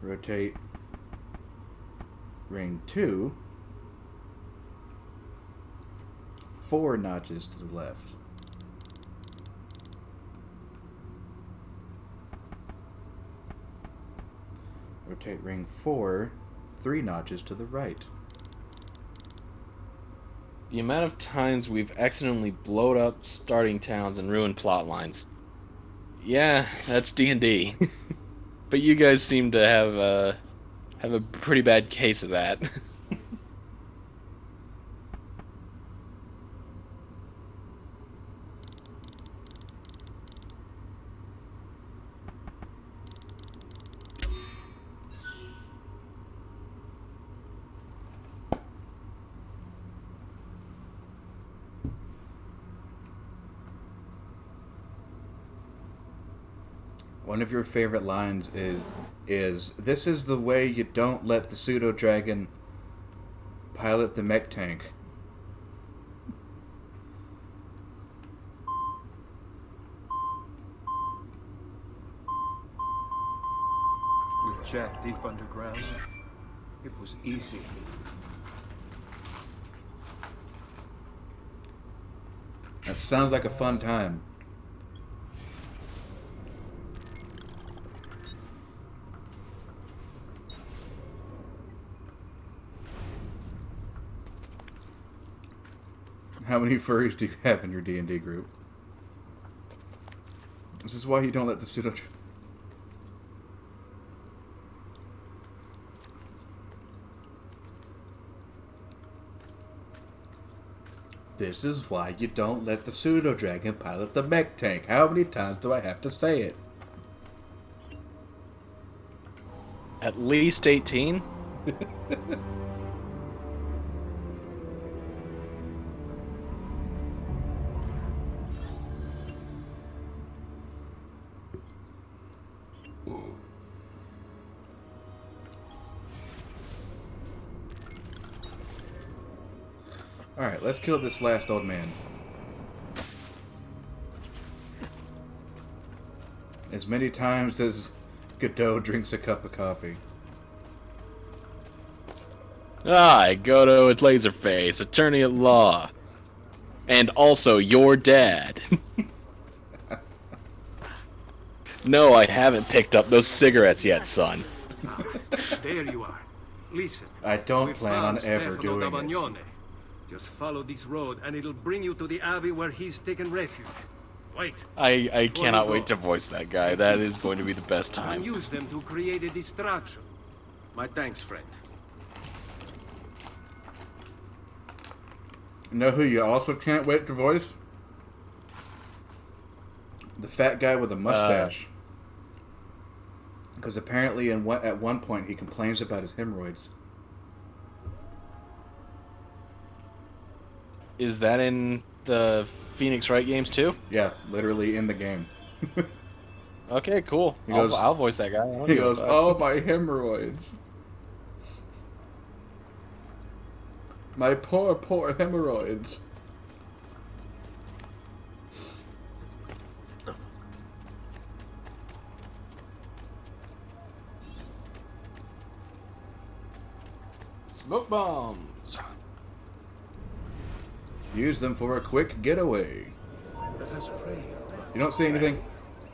Speaker 1: Rotate ring 2, 4 notches to the left. Rotate ring 4, 3 notches to the right.
Speaker 2: The amount of times we've accidentally blowed up starting towns and ruined plot lines. Yeah, that's D&D. But you guys seem to have a pretty bad case of that.
Speaker 1: One of your favorite lines is this is the way you don't let the pseudo dragon pilot the mech tank.
Speaker 6: Jack deep underground. It was easy.
Speaker 1: That sounds like a fun time. How many furries do you have in your D&D group? This is why you don't let the pseudo... This is why you don't let the pseudo-dragon pilot the mech tank. How many times do I have to say it?
Speaker 2: At least 18?
Speaker 1: Alright, let's kill this last old man. As many times as Godot drinks a cup of coffee.
Speaker 2: Hi, Godo, it's Laserface, attorney at law. And also your dad. No, I haven't picked up those cigarettes yet, son.
Speaker 4: There you are. Listen.
Speaker 1: I don't
Speaker 4: we
Speaker 1: plan on
Speaker 4: found
Speaker 1: ever
Speaker 4: Stefano
Speaker 1: doing
Speaker 4: Dabagnone.
Speaker 1: it.
Speaker 4: Just follow this road and it'll bring you to the abbey where he's taken refuge. Wait.
Speaker 2: I
Speaker 4: Before
Speaker 2: cannot
Speaker 4: you
Speaker 2: wait
Speaker 4: go,
Speaker 2: to voice that guy. That is going to be the best
Speaker 4: and
Speaker 2: time.
Speaker 4: use them to create a distraction. My thanks, friend.
Speaker 1: You know who you also can't wait to voice? The fat guy with a mustache. Because apparently at one point he complains about his hemorrhoids.
Speaker 2: Is that in the Phoenix Wright games too?
Speaker 1: Yeah, literally in the game.
Speaker 2: Okay, cool.
Speaker 1: He goes-
Speaker 2: I'll voice that guy.
Speaker 1: He goes, "Oh, my hemorrhoids. My poor, poor hemorrhoids."
Speaker 2: Smoke bombs.
Speaker 1: Use them for a quick getaway.
Speaker 8: Let us pray.
Speaker 1: You don't see anything?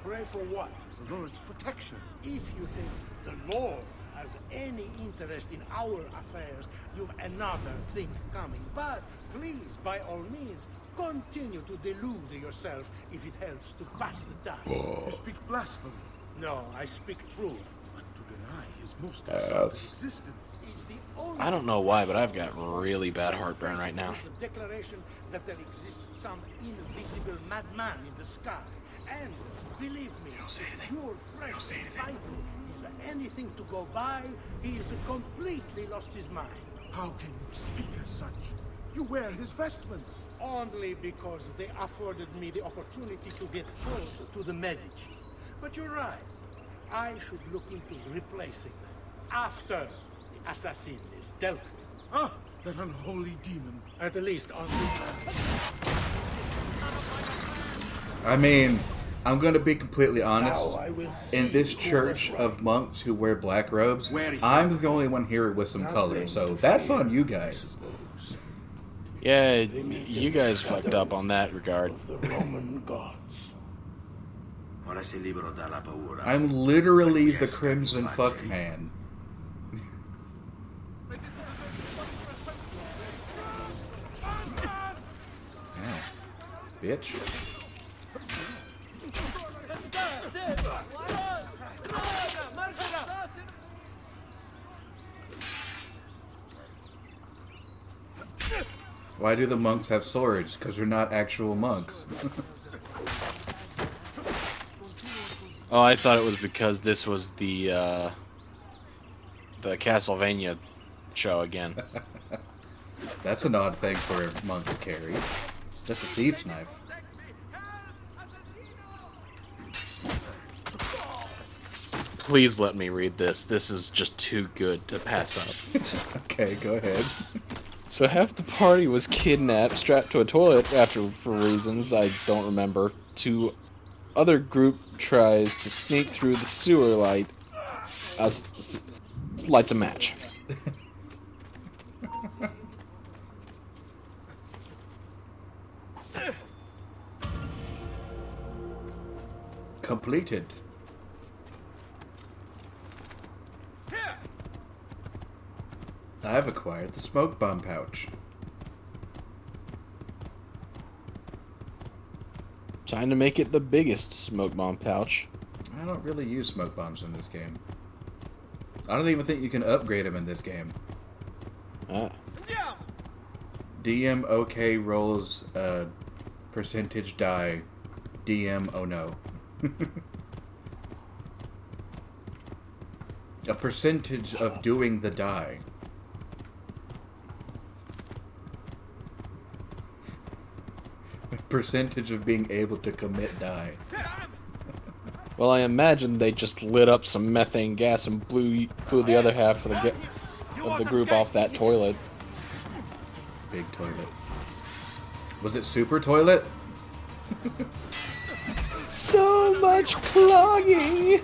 Speaker 8: Pray for what? The Lord's protection.
Speaker 10: If you think the Lord has any interest in our affairs, you've another thing coming. But please, by all means, continue to delude yourself if it helps to pass the time.
Speaker 8: You speak blasphemy.
Speaker 10: No, I speak truth.
Speaker 8: But to deny his most
Speaker 1: Yes.
Speaker 8: existence.
Speaker 10: Is the only
Speaker 2: I don't know why, but I've got really bad heartburn right now.
Speaker 10: The declaration that there exists some invisible madman in the sky. And believe me,
Speaker 1: don't say
Speaker 10: if
Speaker 1: anything.
Speaker 10: your
Speaker 1: don't say
Speaker 10: precious
Speaker 1: anything.
Speaker 10: Bible is anything to go by, he is completely lost his mind.
Speaker 8: How can you speak as such? You wear his vestments.
Speaker 10: Only because they afforded me the opportunity to get close to the Medici. But you're right. I should look into replacing them after the assassin is dealt with.
Speaker 8: Ah, that unholy demon.
Speaker 10: At least on this.
Speaker 1: I mean, I'm going to be completely honest.
Speaker 10: Now I will see
Speaker 1: In this
Speaker 10: who
Speaker 1: church
Speaker 10: was right.
Speaker 1: of monks who wear black robes,
Speaker 4: Where is
Speaker 1: I'm the only one here with some color, so that's on you guys.
Speaker 2: Yeah, you guys fucked up on that regard.
Speaker 10: The Roman gods.
Speaker 4: Ora sei libero dalla paura.
Speaker 1: I'm literally the Crimson Fuck Man. Yeah. Bitch. Why do the monks have swords? Because they're not actual monks.
Speaker 2: Oh, I thought it was because this was the Castlevania show again.
Speaker 1: That's an odd thing for a monk to carry. That's a thief's knife.
Speaker 2: Please let me read this. This is just too good to pass up.
Speaker 1: Okay, go ahead.
Speaker 2: So half the party was kidnapped, strapped to a toilet for reasons I don't remember. Two other group tries to sneak through the sewer light Lights a match.
Speaker 1: Completed. I've acquired the smoke bomb pouch.
Speaker 2: Trying to make it the biggest smoke bomb pouch.
Speaker 1: I don't really use smoke bombs in this game. I don't even think you can upgrade them in this game. DM OK rolls percentage die. DM oh no. A percentage of doing the die. A percentage of being able to commit die.
Speaker 2: Well, I imagine they just lit up some methane gas and blew the other half of the group off that toilet.
Speaker 1: Big toilet. Was it super toilet?
Speaker 2: So much clogging!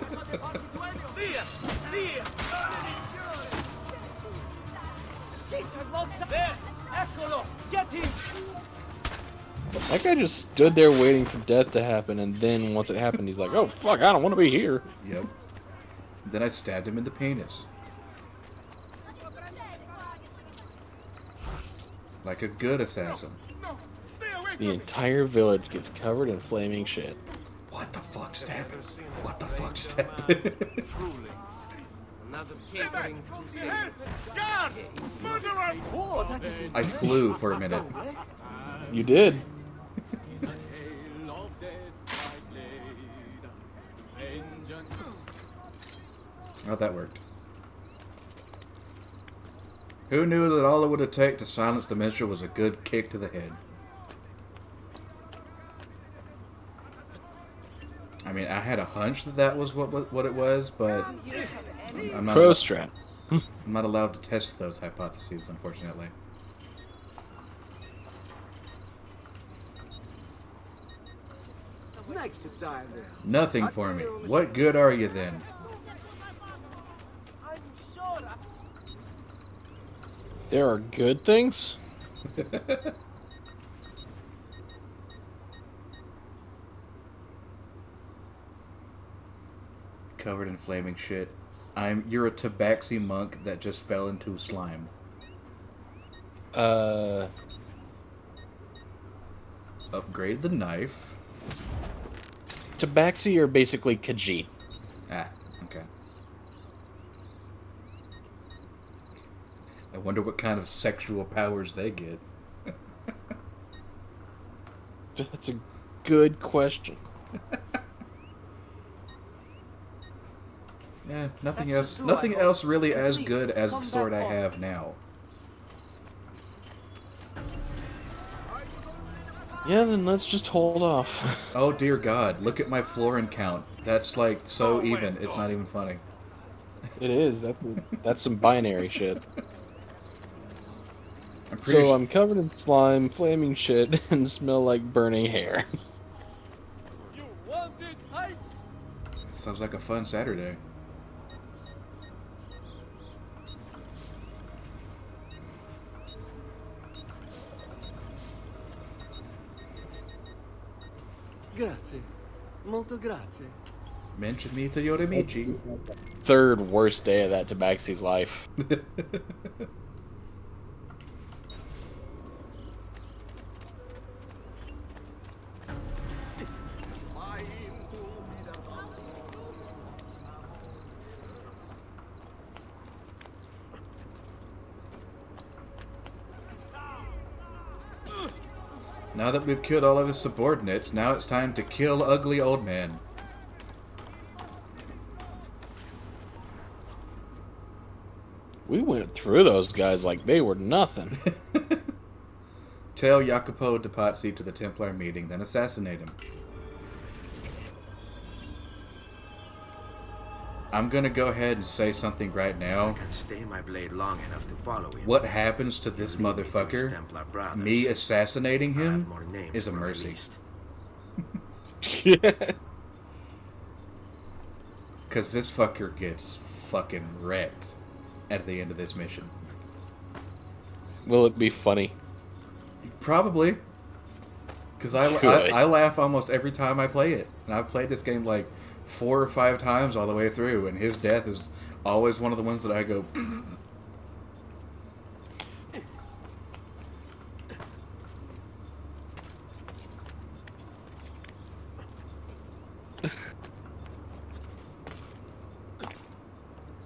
Speaker 2: That guy just stood there waiting for death to happen, and then once it happened, he's like, oh fuck, I don't want to be here.
Speaker 1: Yep. Then I stabbed him in the penis. Like a good assassin.
Speaker 2: The entire village gets covered in flaming shit.
Speaker 1: What the fuck just happened? What the fuck just happened? I flew for a minute.
Speaker 2: You did.
Speaker 1: Oh, that worked. Who knew that all it would have taken to silence the minstrel was a good kick to the head? I mean, I had a hunch that that was what it was, but I'm not
Speaker 2: Pro strats.
Speaker 1: I'm not allowed to test those hypotheses, unfortunately. Nothing for me. What good are you then?
Speaker 2: There are good things?
Speaker 1: Covered in flaming shit. You're a tabaxi monk that just fell into slime. Upgrade the knife.
Speaker 2: Tabaxi are basically Khajiit.
Speaker 1: Ah, okay. I wonder what kind of sexual powers they get.
Speaker 2: That's a good question.
Speaker 1: Yeah, nothing else really as good as the sword I have now.
Speaker 2: Yeah, then let's just hold off.
Speaker 1: Oh dear God, look at my florin count. That's like so even, it's not even funny.
Speaker 2: It is, that's some binary shit.
Speaker 1: So
Speaker 2: I'm covered in slime, flaming shit, and smell like burning hair.
Speaker 5: You wanted ice?
Speaker 1: Sounds like a fun Saturday.
Speaker 11: Grazie. Molto grazie.
Speaker 1: Mention me to Yorimichi.
Speaker 2: Third worst day of that Tabaxi's life.
Speaker 1: Now that we've killed all of his subordinates, now it's time to kill ugly old man.
Speaker 2: We went through those guys like they were nothing.
Speaker 1: Tell Jacopo de Pazzi to the Templar meeting, then assassinate him. I'm gonna go ahead and say something right now.
Speaker 12: I can stay my blade long enough to follow him.
Speaker 1: What happens to this motherfucker, me assassinating him, is a mercy. Because this fucker gets fucking wrecked at the end of this mission.
Speaker 2: Will it be funny?
Speaker 1: Probably. Because I laugh almost every time I play it. And I've played this game like 4 or 5 times all the way through, and his death is always one of the ones that I go...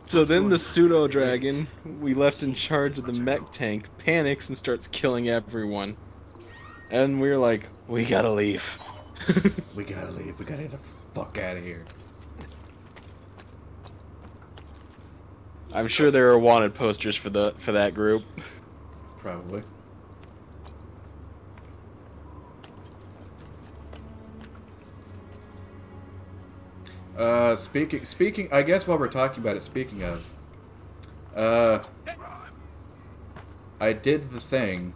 Speaker 2: So then the pseudo-dragon we left in charge of the mech tank panics and starts killing everyone. And we're like, we gotta leave.
Speaker 1: We gotta leave. We gotta get the fuck out of here.
Speaker 2: I'm sure there are wanted posters for that group.
Speaker 1: Probably. Speaking, I guess while we're talking about it, speaking of, I did the thing,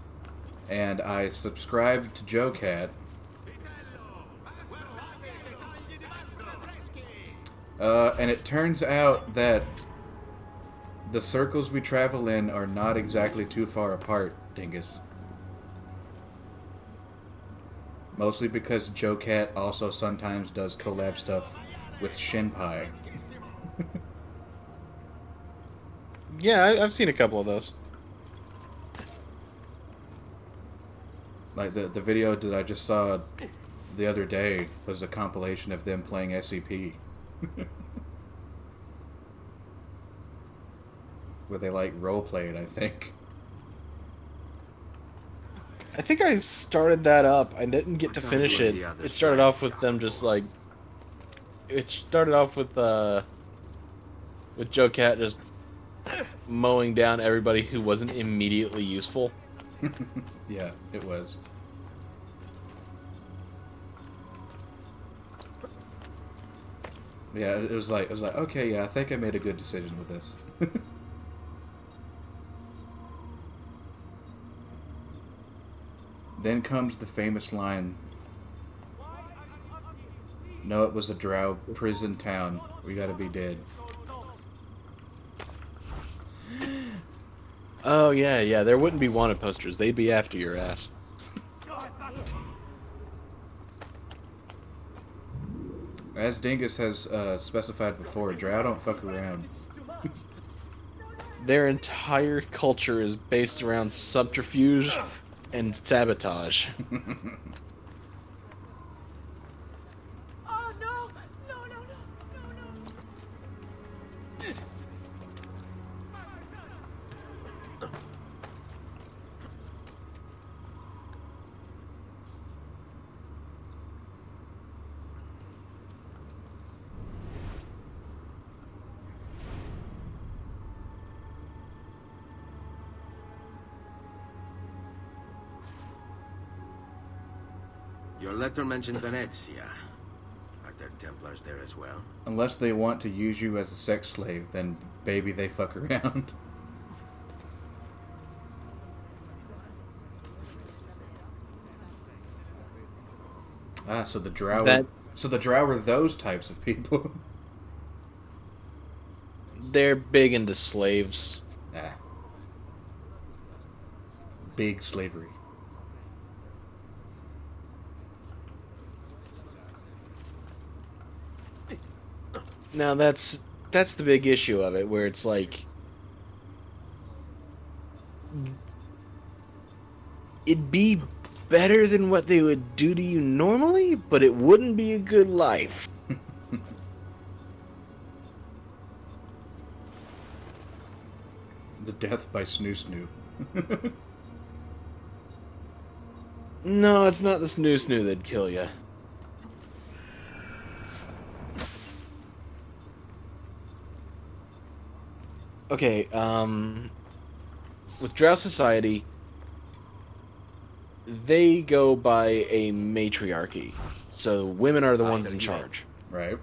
Speaker 1: and I subscribed to JoeCat. And it turns out that the circles we travel in are not exactly too far apart, Dingus. Mostly because JoeCat also sometimes does collab stuff with Shinpai.
Speaker 2: Yeah, I've seen a couple of those.
Speaker 1: Like the video that I just saw the other day was a compilation of them playing SCP. Where they like roleplayed, I think.
Speaker 2: I think I started that up. I didn't get to finish it. It started off with them just like... It started off with JoeCat just mowing down everybody who wasn't immediately useful.
Speaker 1: Yeah, it was. Yeah, it was like, okay, yeah, I think I made a good decision with this. Then comes the famous line, "No, it was a drow prison town. We gotta be dead."
Speaker 2: Oh, yeah, there wouldn't be wanted posters. They'd be after your ass.
Speaker 1: As Dingus has specified before, drow don't fuck around.
Speaker 2: Their entire culture is based around subterfuge and sabotage.
Speaker 9: Oh no! No!
Speaker 12: Your letter mentioned Venezia. Are there Templars there as well?
Speaker 1: Unless they want to use you as a sex slave, then baby, they fuck around. Ah, so the drow. So the drow are those types of people.
Speaker 2: They're big into slaves.
Speaker 1: Ah. Big slavery.
Speaker 2: Now that's the big issue of it, where it's like it'd be better than what they would do to you normally, but it wouldn't be a good life.
Speaker 1: The death by Snoo Snoo.
Speaker 2: No, it's not the snoo that'd kill you. Okay, with Drow Society, they go by a matriarchy. So women are the ones in charge.
Speaker 1: Right.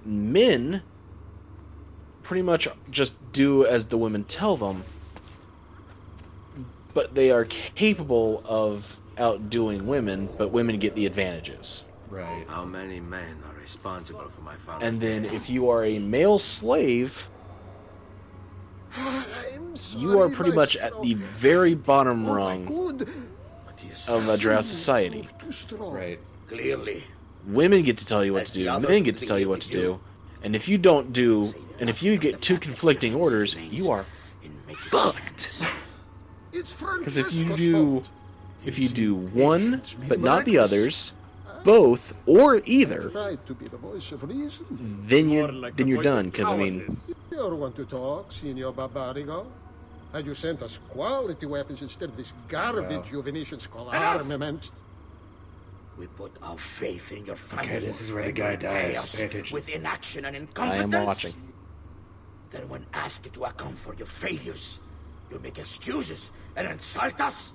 Speaker 2: Men pretty much just do as the women tell them, but they are capable of outdoing women, but women get the advantages.
Speaker 1: Right.
Speaker 12: How many men are responsible for my father's
Speaker 2: And then
Speaker 12: death?
Speaker 2: if you are a male slave, you are pretty much at the very bottom rung of a drow society.
Speaker 1: Right.
Speaker 12: Clearly.
Speaker 2: Women get to tell you what
Speaker 12: As
Speaker 2: to
Speaker 12: the
Speaker 2: do,
Speaker 12: others
Speaker 2: men get
Speaker 12: will
Speaker 2: to
Speaker 12: be
Speaker 2: tell you
Speaker 12: here
Speaker 2: what
Speaker 12: with
Speaker 2: to do,
Speaker 12: you.
Speaker 2: and if you don't do, and if you get two conflicting orders, you are fucked. Because if you do one but not the others, both or either,
Speaker 13: Tried to be the voice of reason.
Speaker 2: then you're done. Because I mean,
Speaker 13: You want to talk, Signor Barbarigo? Had you sent us quality weapons instead of this garbage you Venetians call armament?
Speaker 10: We put our faith in your family.
Speaker 1: Okay, this is where the guy dies. Pay attention.
Speaker 10: With inaction and
Speaker 2: I
Speaker 10: incompetence.
Speaker 2: am watching.
Speaker 10: Then when asked to account for your failures, you make excuses and insult us?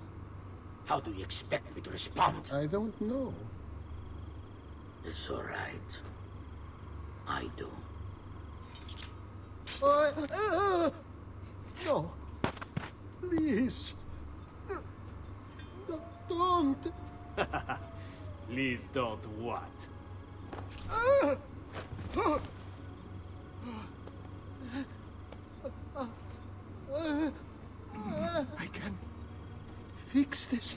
Speaker 10: How do you expect me to respond?
Speaker 13: I don't know.
Speaker 10: It's all right. I do.
Speaker 13: No. Please. Don't.
Speaker 5: Please don't what?
Speaker 13: I can fix this.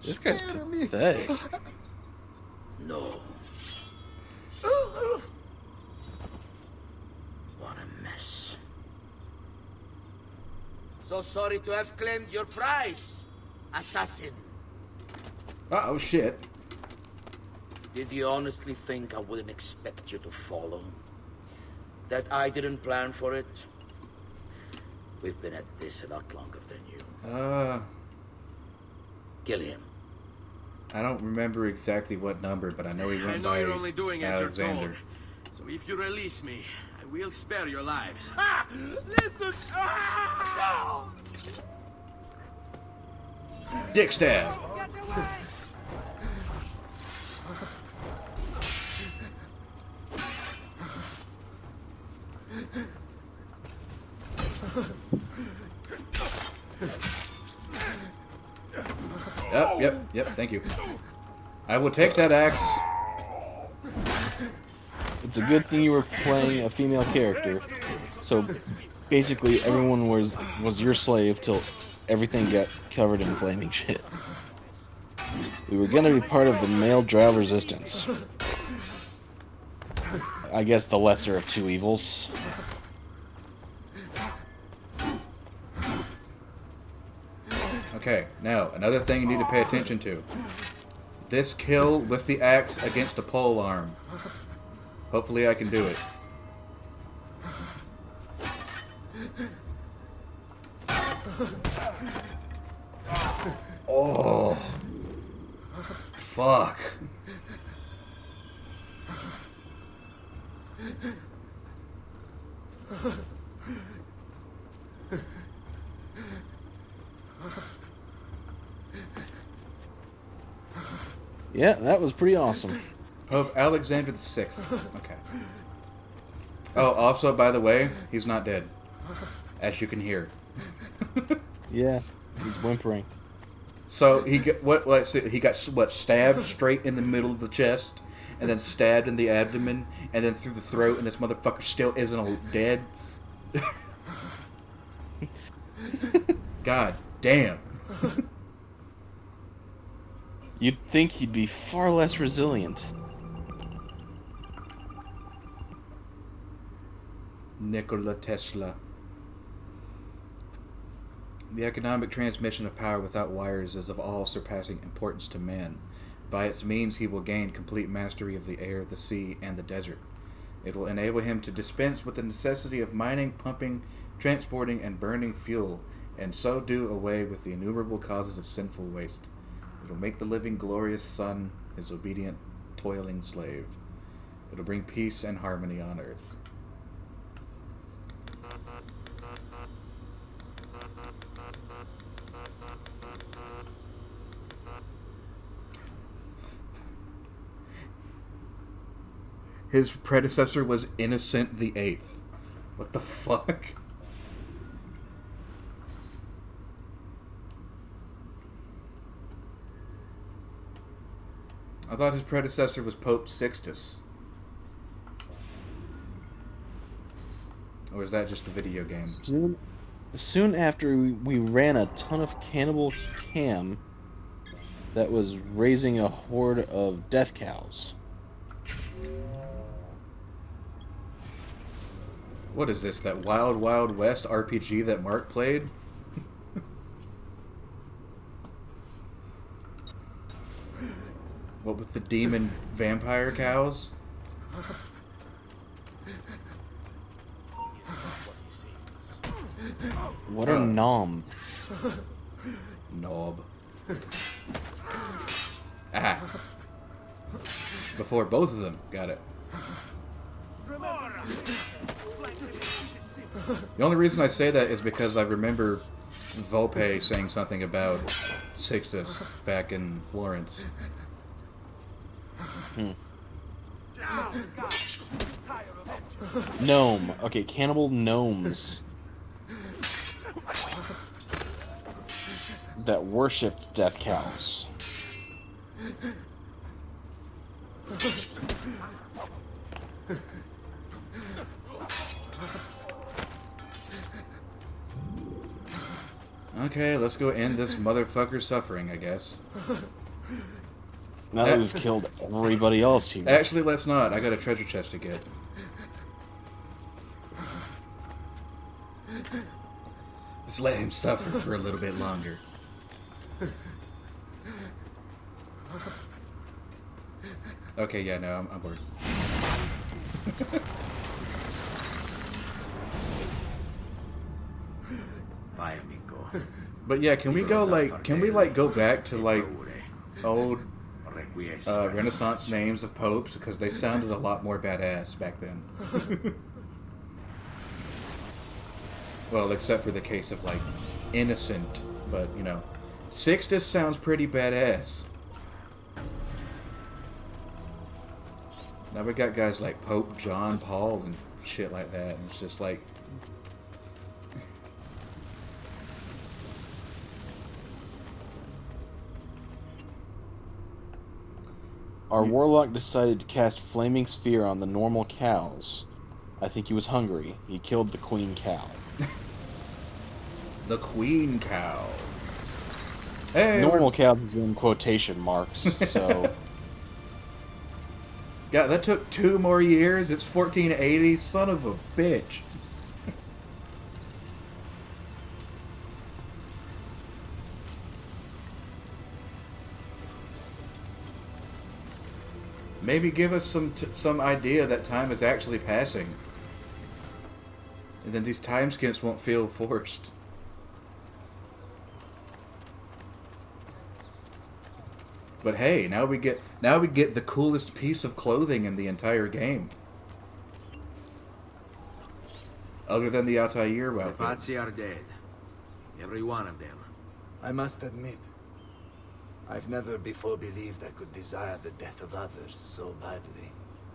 Speaker 2: this guy's
Speaker 13: Spare me.
Speaker 2: pathetic.
Speaker 10: No. What a mess. So sorry to have claimed your prize, assassin.
Speaker 1: Oh shit.
Speaker 10: Did you honestly think I wouldn't expect you to follow? That I didn't plan for it? We've been at this a lot longer than you. Kill him.
Speaker 1: I don't remember exactly what number, but I know he went by
Speaker 12: you're only doing as you're told.
Speaker 1: Alexander.
Speaker 12: So if you release me, I will spare your lives.
Speaker 5: Ah! Listen! Ah!
Speaker 1: Dick stab.
Speaker 5: Get away!
Speaker 1: Yep, thank you. I will take that axe.
Speaker 2: It's a good thing you were playing a female character. So basically, everyone was your slave till everything got covered in flaming shit. We were gonna be part of the male drow resistance. I guess the lesser of two evils.
Speaker 1: Okay, now, another thing you need to pay attention to. This kill with the axe against a pole arm. Hopefully I can do it. Oh. Fuck.
Speaker 2: Yeah, that was pretty awesome.
Speaker 1: Pope Alexander the Sixth. Okay. Oh, also, by the way, he's not dead. As you can hear.
Speaker 2: Yeah, he's whimpering.
Speaker 1: So he got let's see, he got stabbed straight in the middle of the chest, and then stabbed in the abdomen, and then through the throat, and this motherfucker still isn't dead. God damn.
Speaker 2: You'd think he'd be far less resilient.
Speaker 1: Nikola Tesla. The economic transmission of power without wires is of all surpassing importance to man. By its means he will gain complete mastery of the air, the sea, and the desert. It will enable him to dispense with the necessity of mining, pumping, transporting, and burning fuel, and so do away with the innumerable causes of sinful waste. It will make the living glorious son his obedient, toiling slave. It will bring peace and harmony on earth. His predecessor was Innocent the Eighth. What the fuck? I thought his predecessor was Pope Sixtus. Or is that just the video game?
Speaker 2: Soon after we ran a ton of cannibal cam that was raising a horde of death cows.
Speaker 1: What is this? That Wild Wild West RPG that Mark played? What with the demon vampire cows?
Speaker 2: What are nom?
Speaker 1: Knob. Ah. Before both of them. Got it. The only reason I say that is because I remember Volpe saying something about Sixtus back in Florence.
Speaker 2: Gnome. Okay, cannibal gnomes that worshipped death cows.
Speaker 1: Okay, let's go end this motherfucker's suffering, I guess.
Speaker 2: Now that we've killed everybody else here.
Speaker 1: Actually, let's not. I got a treasure chest to get. Let's let him suffer for a little bit longer. Okay, yeah, no, I'm bored. But yeah, can we go go back to like old Renaissance names of popes, because they sounded a lot more badass back then. Well, except for the case of like Innocent, but you know, Sixtus sounds pretty badass. Now we got guys like Pope John Paul and shit like that, and it's just like.
Speaker 2: Our warlock decided to cast Flaming Sphere on the normal cows. I think he was hungry. He killed the queen cow.
Speaker 1: The queen cow. Hey,
Speaker 2: normal cows is in quotation marks, so...
Speaker 1: God, that took 2 more years. It's 1480. Son of a bitch. Maybe give us some idea that time is actually passing. And then these time skips won't feel forced. But hey, now we get the coolest piece of clothing in the entire game. Other than the Altair outfit.
Speaker 12: The Fazzi are dead. Every one of them.
Speaker 14: I must admit, I've never before believed I could desire the death of others so badly.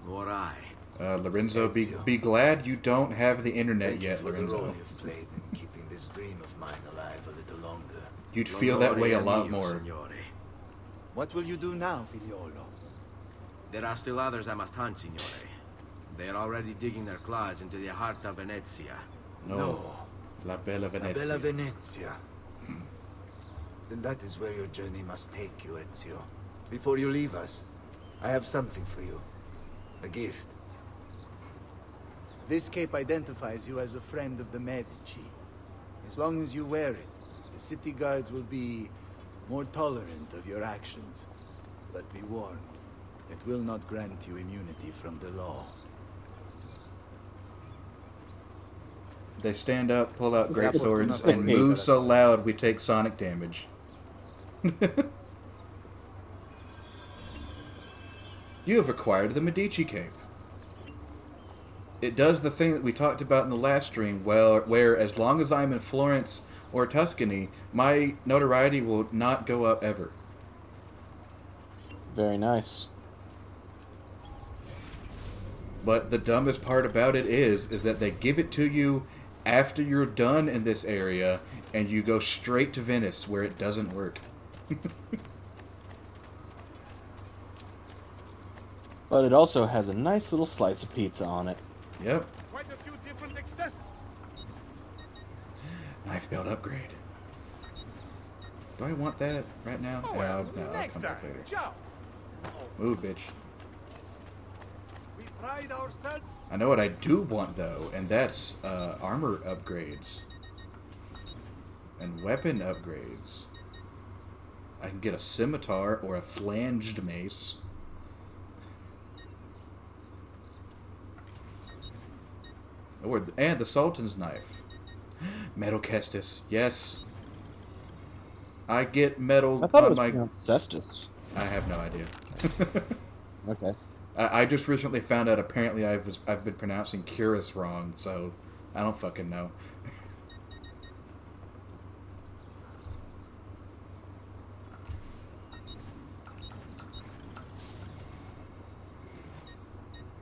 Speaker 12: Nor I.
Speaker 1: Lorenzo, be glad you don't have the internet yet, Lorenzo.
Speaker 14: Thank you for the role you've played in keeping this dream of mine alive a little longer.
Speaker 1: You'd feel that way a lot more.
Speaker 14: What will you do now, Figliolo?
Speaker 12: There are still others I must hunt, Signore. They are already digging their claws into the heart of Venezia.
Speaker 1: No. La Bella Venezia.
Speaker 14: La Bella Venezia. Then that is where your journey must take you, Ezio. Before you leave us, I have something for you. A gift. This cape identifies you as a friend of the Medici. As long as you wear it, the city guards will be more tolerant of your actions. But be warned, it will not grant you immunity from the law.
Speaker 1: They stand up, pull out great swords, and move so loud we take sonic damage. You have acquired the Medici cape. It does the thing that we talked about in the last stream, where as long as I'm in Florence or Tuscany, my notoriety will not go up ever.
Speaker 2: Very nice.
Speaker 1: But the dumbest part about it is that they give it to you after you're done in this area, and you go straight to Venice, where it doesn't work.
Speaker 2: But it also has a nice little slice of pizza on it.
Speaker 1: Yep.
Speaker 5: Quite a few different accessories.
Speaker 1: Knife belt upgrade. Do I want that right now?
Speaker 5: Oh,
Speaker 1: no,
Speaker 5: well,
Speaker 1: no, I'll
Speaker 5: next
Speaker 1: come back
Speaker 5: time.
Speaker 1: later.
Speaker 5: Ciao.
Speaker 1: Move, bitch.
Speaker 5: We pride ourselves.
Speaker 1: I know what I do want, though, and that's armor upgrades. And weapon upgrades. I can get a scimitar or a flanged mace. And the Sultan's knife. Metal Kestis. Yes. I get metal
Speaker 2: I thought it
Speaker 1: on
Speaker 2: was
Speaker 1: my...
Speaker 2: pronounced Cestus.
Speaker 1: I have no idea.
Speaker 2: Okay.
Speaker 1: I just recently found out apparently I've been pronouncing Curus wrong, so I don't fucking know.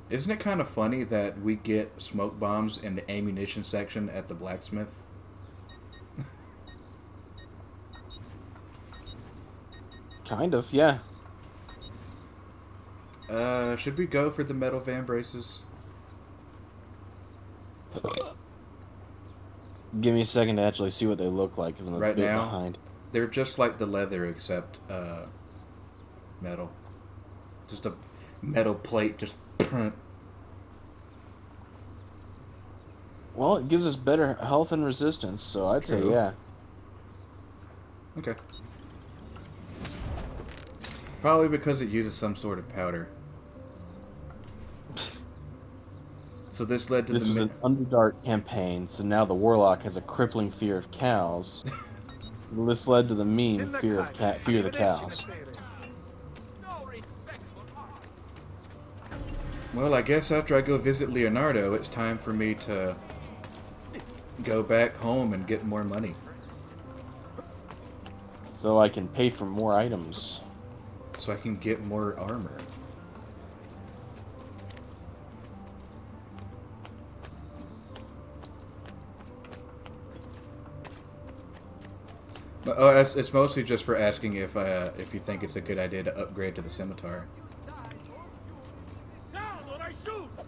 Speaker 1: Isn't it kind of funny that we get smoke bombs in the ammunition section at the blacksmith?
Speaker 2: Kind of, yeah.
Speaker 1: Should we go for the metal van braces?
Speaker 2: Give me a second to actually see what they look like, because I'm a
Speaker 1: Right
Speaker 2: bit
Speaker 1: now,
Speaker 2: behind.
Speaker 1: they're just like the leather, except, metal. Just a metal plate, just...
Speaker 2: Well, it gives us better health and resistance, so I'd say
Speaker 1: True.
Speaker 2: yeah.
Speaker 1: Okay. Probably because it uses some sort of powder. So this led to
Speaker 2: This was an Underdark campaign, so now the Warlock has a crippling fear of cows. So this led to the meme fear of the cows.
Speaker 1: Well, I guess after I go visit Leonardo, it's time for me to go back home and get more money.
Speaker 2: So I can pay for more items.
Speaker 1: So I can get more armor. Oh, it's mostly just for asking if you think it's a good idea to upgrade to the scimitar.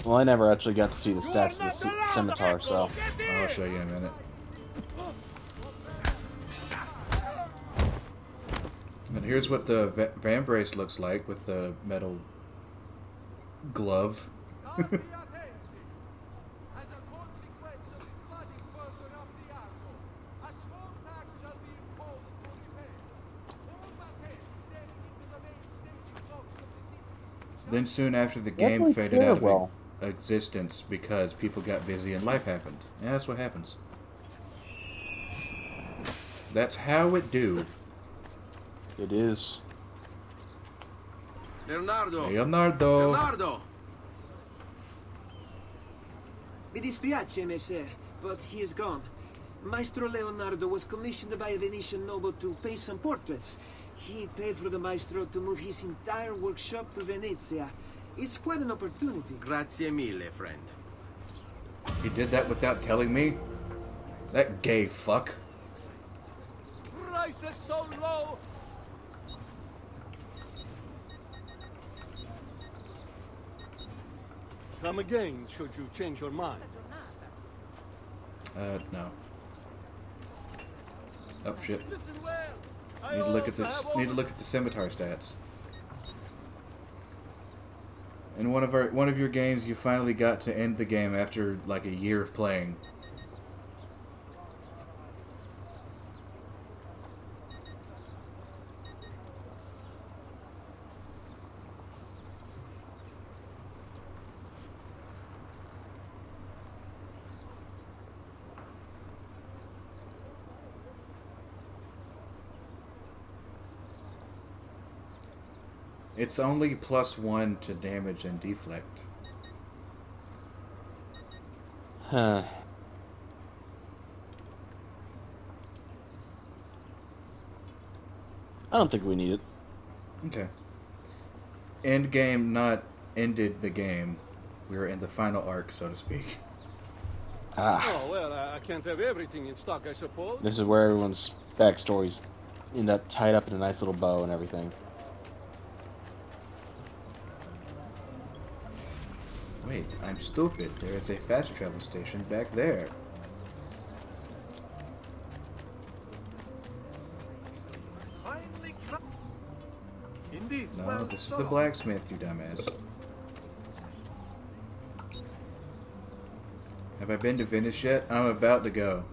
Speaker 2: Well, I never actually got to see the stats of the scimitar, so...
Speaker 1: I'll show you in a minute. And here's what the van brace looks like with the metal glove. Then soon after the game faded out of existence because people got busy and life happened. Yeah, that's what happens. That's how it do.
Speaker 2: It is.
Speaker 12: Leonardo!
Speaker 1: Leonardo!
Speaker 12: Leonardo!
Speaker 15: Mi dispiace, messer, but he is gone. Maestro Leonardo was commissioned by a Venetian noble to paint some portraits. He paid for the maestro to move his entire workshop to Venezia. It's quite an opportunity.
Speaker 12: Grazie mille, friend.
Speaker 1: He did that without telling me? That gay fuck.
Speaker 5: Price is so low.
Speaker 11: Come again, should you change your mind.
Speaker 1: No. Oh shit. Need to look at this. Need to look at the scimitar stats. In one of your games, you finally got to end the game after like a year of playing. It's only +1 to damage and deflect.
Speaker 2: Huh. I don't think we need it.
Speaker 1: Okay. End game, not ended the game. We were in the final arc, so to speak.
Speaker 2: Ah.
Speaker 11: Oh, well, I can't have everything in stock, I suppose.
Speaker 2: This is where everyone's backstories end up tied up in a nice little bow and everything.
Speaker 1: Wait, I'm stupid. There is a fast travel station back there.
Speaker 8: Indeed.
Speaker 1: No,
Speaker 8: Well,
Speaker 1: this is
Speaker 8: so
Speaker 1: the
Speaker 8: long.
Speaker 1: blacksmith, you dumbass. Have I been to Venice yet? I'm about to go.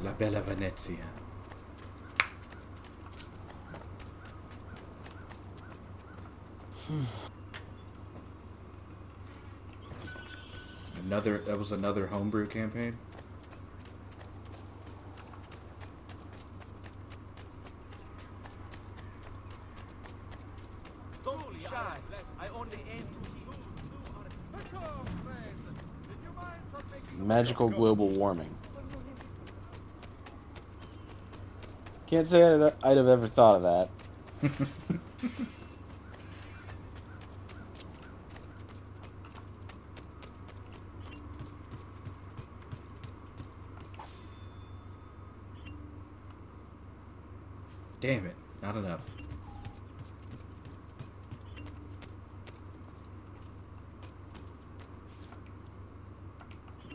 Speaker 1: La Bella Venezia. That was another homebrew campaign.
Speaker 5: Don't be shy. I only aim to
Speaker 2: Magical global warming. Can't say I'd have ever thought of that.
Speaker 1: Damn it, not enough.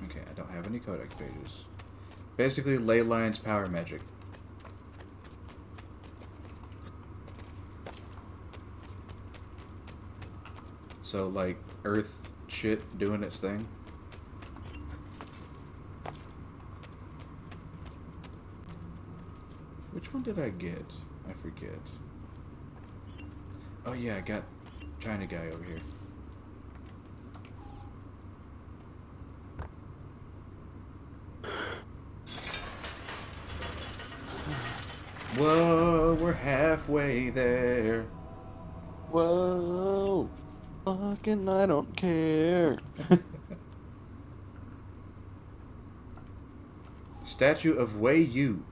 Speaker 1: Okay, I don't have any codex pages. Basically, ley lines power magic. So, like, earth shit doing its thing. Which one did I get? I forget. Oh yeah, I got China guy over here. Whoa, we're halfway there.
Speaker 2: Whoa, fucking I don't care.
Speaker 1: Statue of Wei Yu.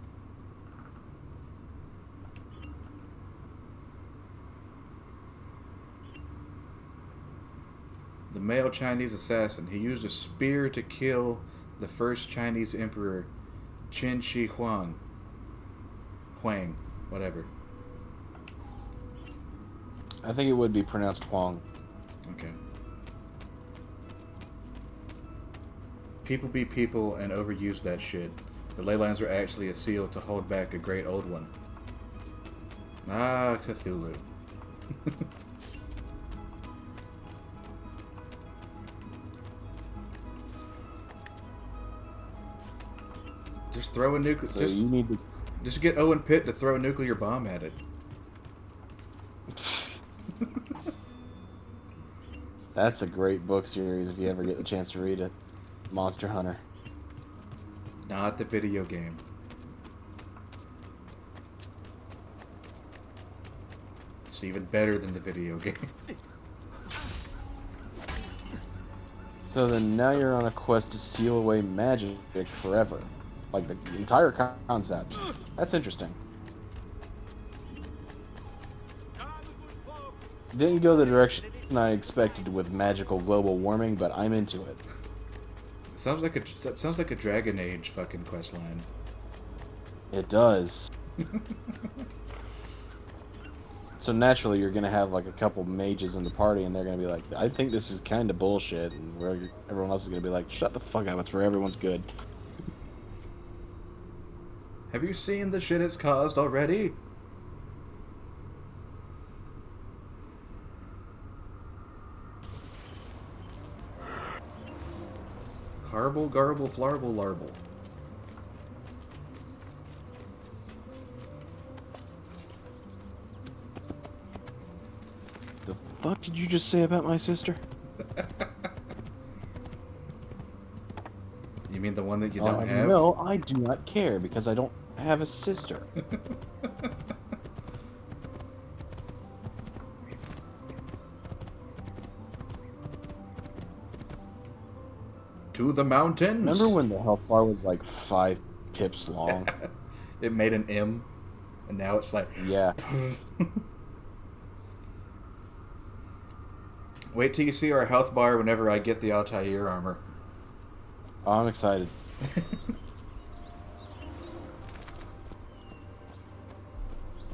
Speaker 1: The male Chinese assassin. He used a spear to kill the first Chinese emperor, Qin Shi Huang. Huang, whatever.
Speaker 2: I think it would be pronounced Huang.
Speaker 1: Okay. People be people and overuse that shit. The ley lines were actually a seal to hold back a great old one. Ah, Cthulhu. Just throw a nuclear.
Speaker 2: So you need to.
Speaker 1: Just get Owen Pitt to throw a nuclear bomb at it.
Speaker 2: That's a great book series if you ever get the chance to read it. Monster Hunter.
Speaker 1: Not the video game. It's even better than the video game.
Speaker 2: So then now you're on a quest to seal away magic forever. Like the entire concept. That's interesting. Didn't go the direction I expected with magical global warming, but I'm into it.
Speaker 1: That sounds like a Dragon Age fucking quest line.
Speaker 2: It does. So naturally, you're gonna have like a couple mages in the party, and they're gonna be like, "I think this is kind of bullshit," and everyone else is gonna be like, "Shut the fuck up! It's for everyone's good."
Speaker 1: Have you seen the shit it's caused already? Harble, garble, flarble, larble.
Speaker 2: The fuck did you just say about my sister?
Speaker 1: You mean the one that you don't have?
Speaker 2: No, I do not care because I don't have a sister.
Speaker 1: To the mountains.
Speaker 2: Remember when the health bar was like 5 pips long?
Speaker 1: It made an M, and now it's like...
Speaker 2: Yeah.
Speaker 1: Wait till you see our health bar whenever I get the Altair armor.
Speaker 2: Oh, I'm excited.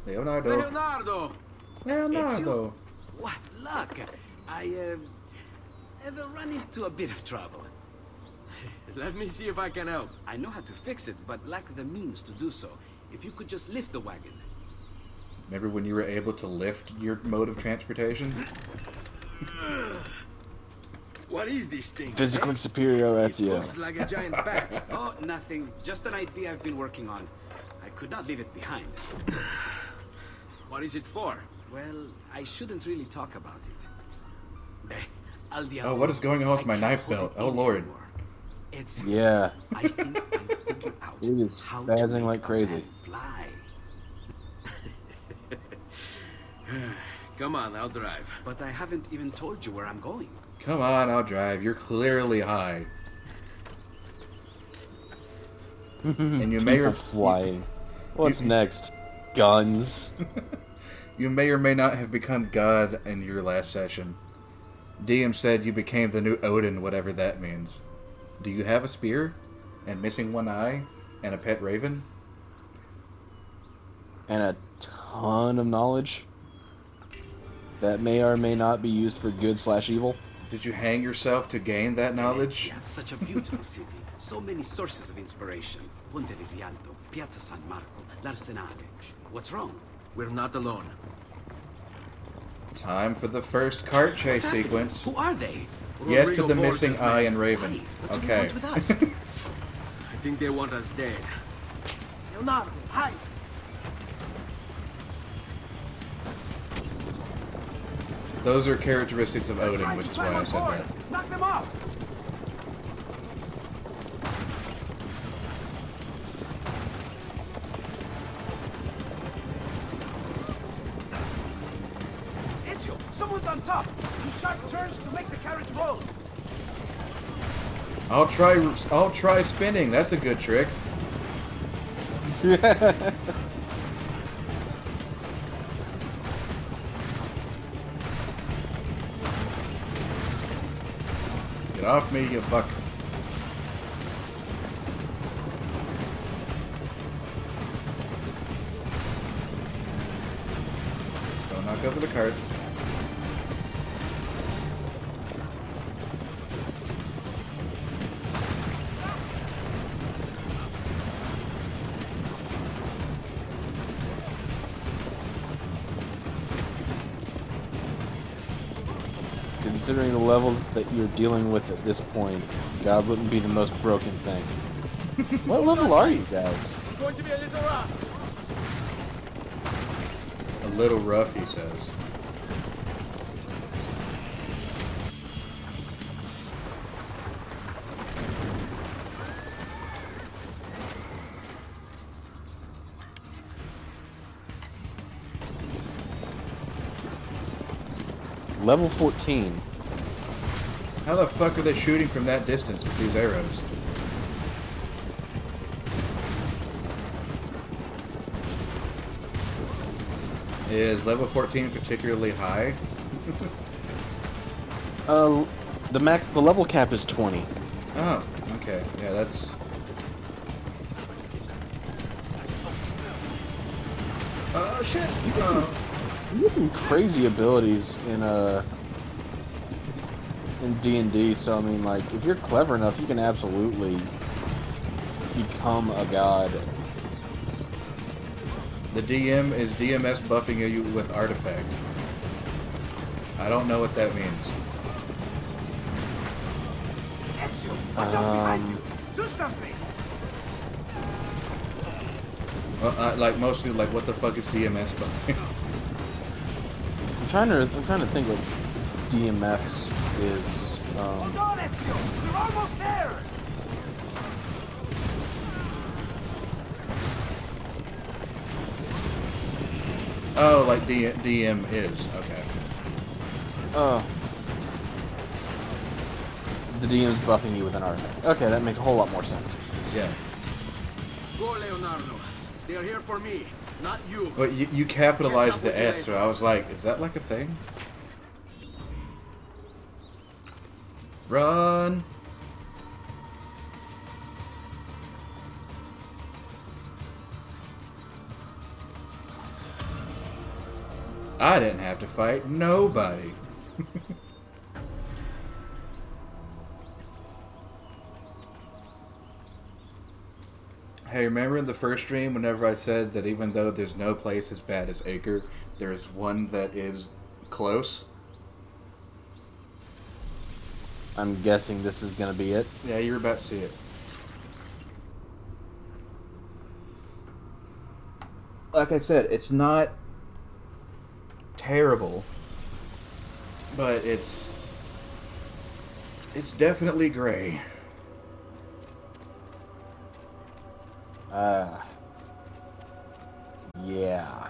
Speaker 1: Leonardo.
Speaker 12: Leonardo!
Speaker 1: Leonardo.
Speaker 16: What luck! I have run into a bit of trouble.
Speaker 12: Let me see if I can help.
Speaker 16: I know how to fix it, but lack the means to do so. If you could just lift the wagon.
Speaker 1: Remember when you were able to lift your mode of transportation?
Speaker 12: What is this thing?
Speaker 2: Physically superior, that's you.
Speaker 12: Looks like a giant bat.
Speaker 16: Oh, nothing. Just an idea I've been working on. I could not leave it behind.
Speaker 12: What is it for?
Speaker 16: Well, I shouldn't really talk about it.
Speaker 1: Oh, what is going on with my knife belt? Oh, Lord.
Speaker 16: It's...
Speaker 2: Yeah.
Speaker 16: I think I figured out
Speaker 2: it is spazzing like crazy.
Speaker 16: Fly.
Speaker 12: Come on, I'll drive.
Speaker 16: But I haven't even told you where I'm going.
Speaker 1: Come on, I'll drive. You're clearly high. And you may
Speaker 2: People flying. What's next? Guns.
Speaker 1: You may or may not have become God in your last session. DM said you became the new Odin, whatever that means. Do you have a spear? And missing one eye? And a pet raven?
Speaker 2: And a ton of knowledge that may or may not be used for good/evil.
Speaker 1: Did you hang yourself to gain that knowledge?
Speaker 16: Yeah, such a beautiful city. So many sources of inspiration. Ponte di Rialto, Piazza San Marco, l'Arsenale. What's wrong?
Speaker 12: We're not alone.
Speaker 1: Time for the first cart chase sequence.
Speaker 16: Who are they?
Speaker 1: Yes to the missing eye and raven. Okay.
Speaker 12: I think they want us dead.
Speaker 3: Leonardo, hide!
Speaker 1: Those are characteristics of Odin, which is why I said that.
Speaker 3: Knock them off! Ezio, someone's on top! Use sharp turns to make the carriage roll!
Speaker 1: I'll try spinning. That's a good trick. Get off me, you fuck. Don't knock over the cart.
Speaker 2: Considering the levels that you're dealing with at this point, God wouldn't be the most broken thing. What level are you guys?
Speaker 12: It's going to be a little rough.
Speaker 1: A little rough, he says.
Speaker 2: Level 14.
Speaker 1: How the fuck are they shooting from that distance with these arrows? Is level 14 particularly high?
Speaker 2: The level cap is 20.
Speaker 1: Oh, okay. Yeah, that's... Oh, shit!
Speaker 2: You get some crazy abilities in D&D, so I mean, like, if you're clever enough, you can absolutely become a god.
Speaker 1: The DM is DMS buffing you with artifact. I don't know what that means.
Speaker 3: Ezio, watch out behind you! Do something!
Speaker 1: Well, like, mostly, like, what the fuck is DMS buffing?
Speaker 2: I'm trying to think what DMX is.
Speaker 3: Hold on, Ezio! You're almost there!
Speaker 1: Oh, like DM is. Okay.
Speaker 2: The DM's buffing you with an artifact. Okay, that makes a whole lot more sense.
Speaker 1: Yeah.
Speaker 12: Go, Leonardo. They are here for me, not you.
Speaker 1: But you capitalized the S, so I was like, is that like a thing? Run! I didn't have to fight nobody. Hey, remember in the first stream whenever I said that even though there's no place as bad as Acre, there's one that is close?
Speaker 2: I'm guessing this is going to be it.
Speaker 1: Yeah, you're about to see it. Like I said, it's not terrible, but it's definitely gray.
Speaker 2: Yeah.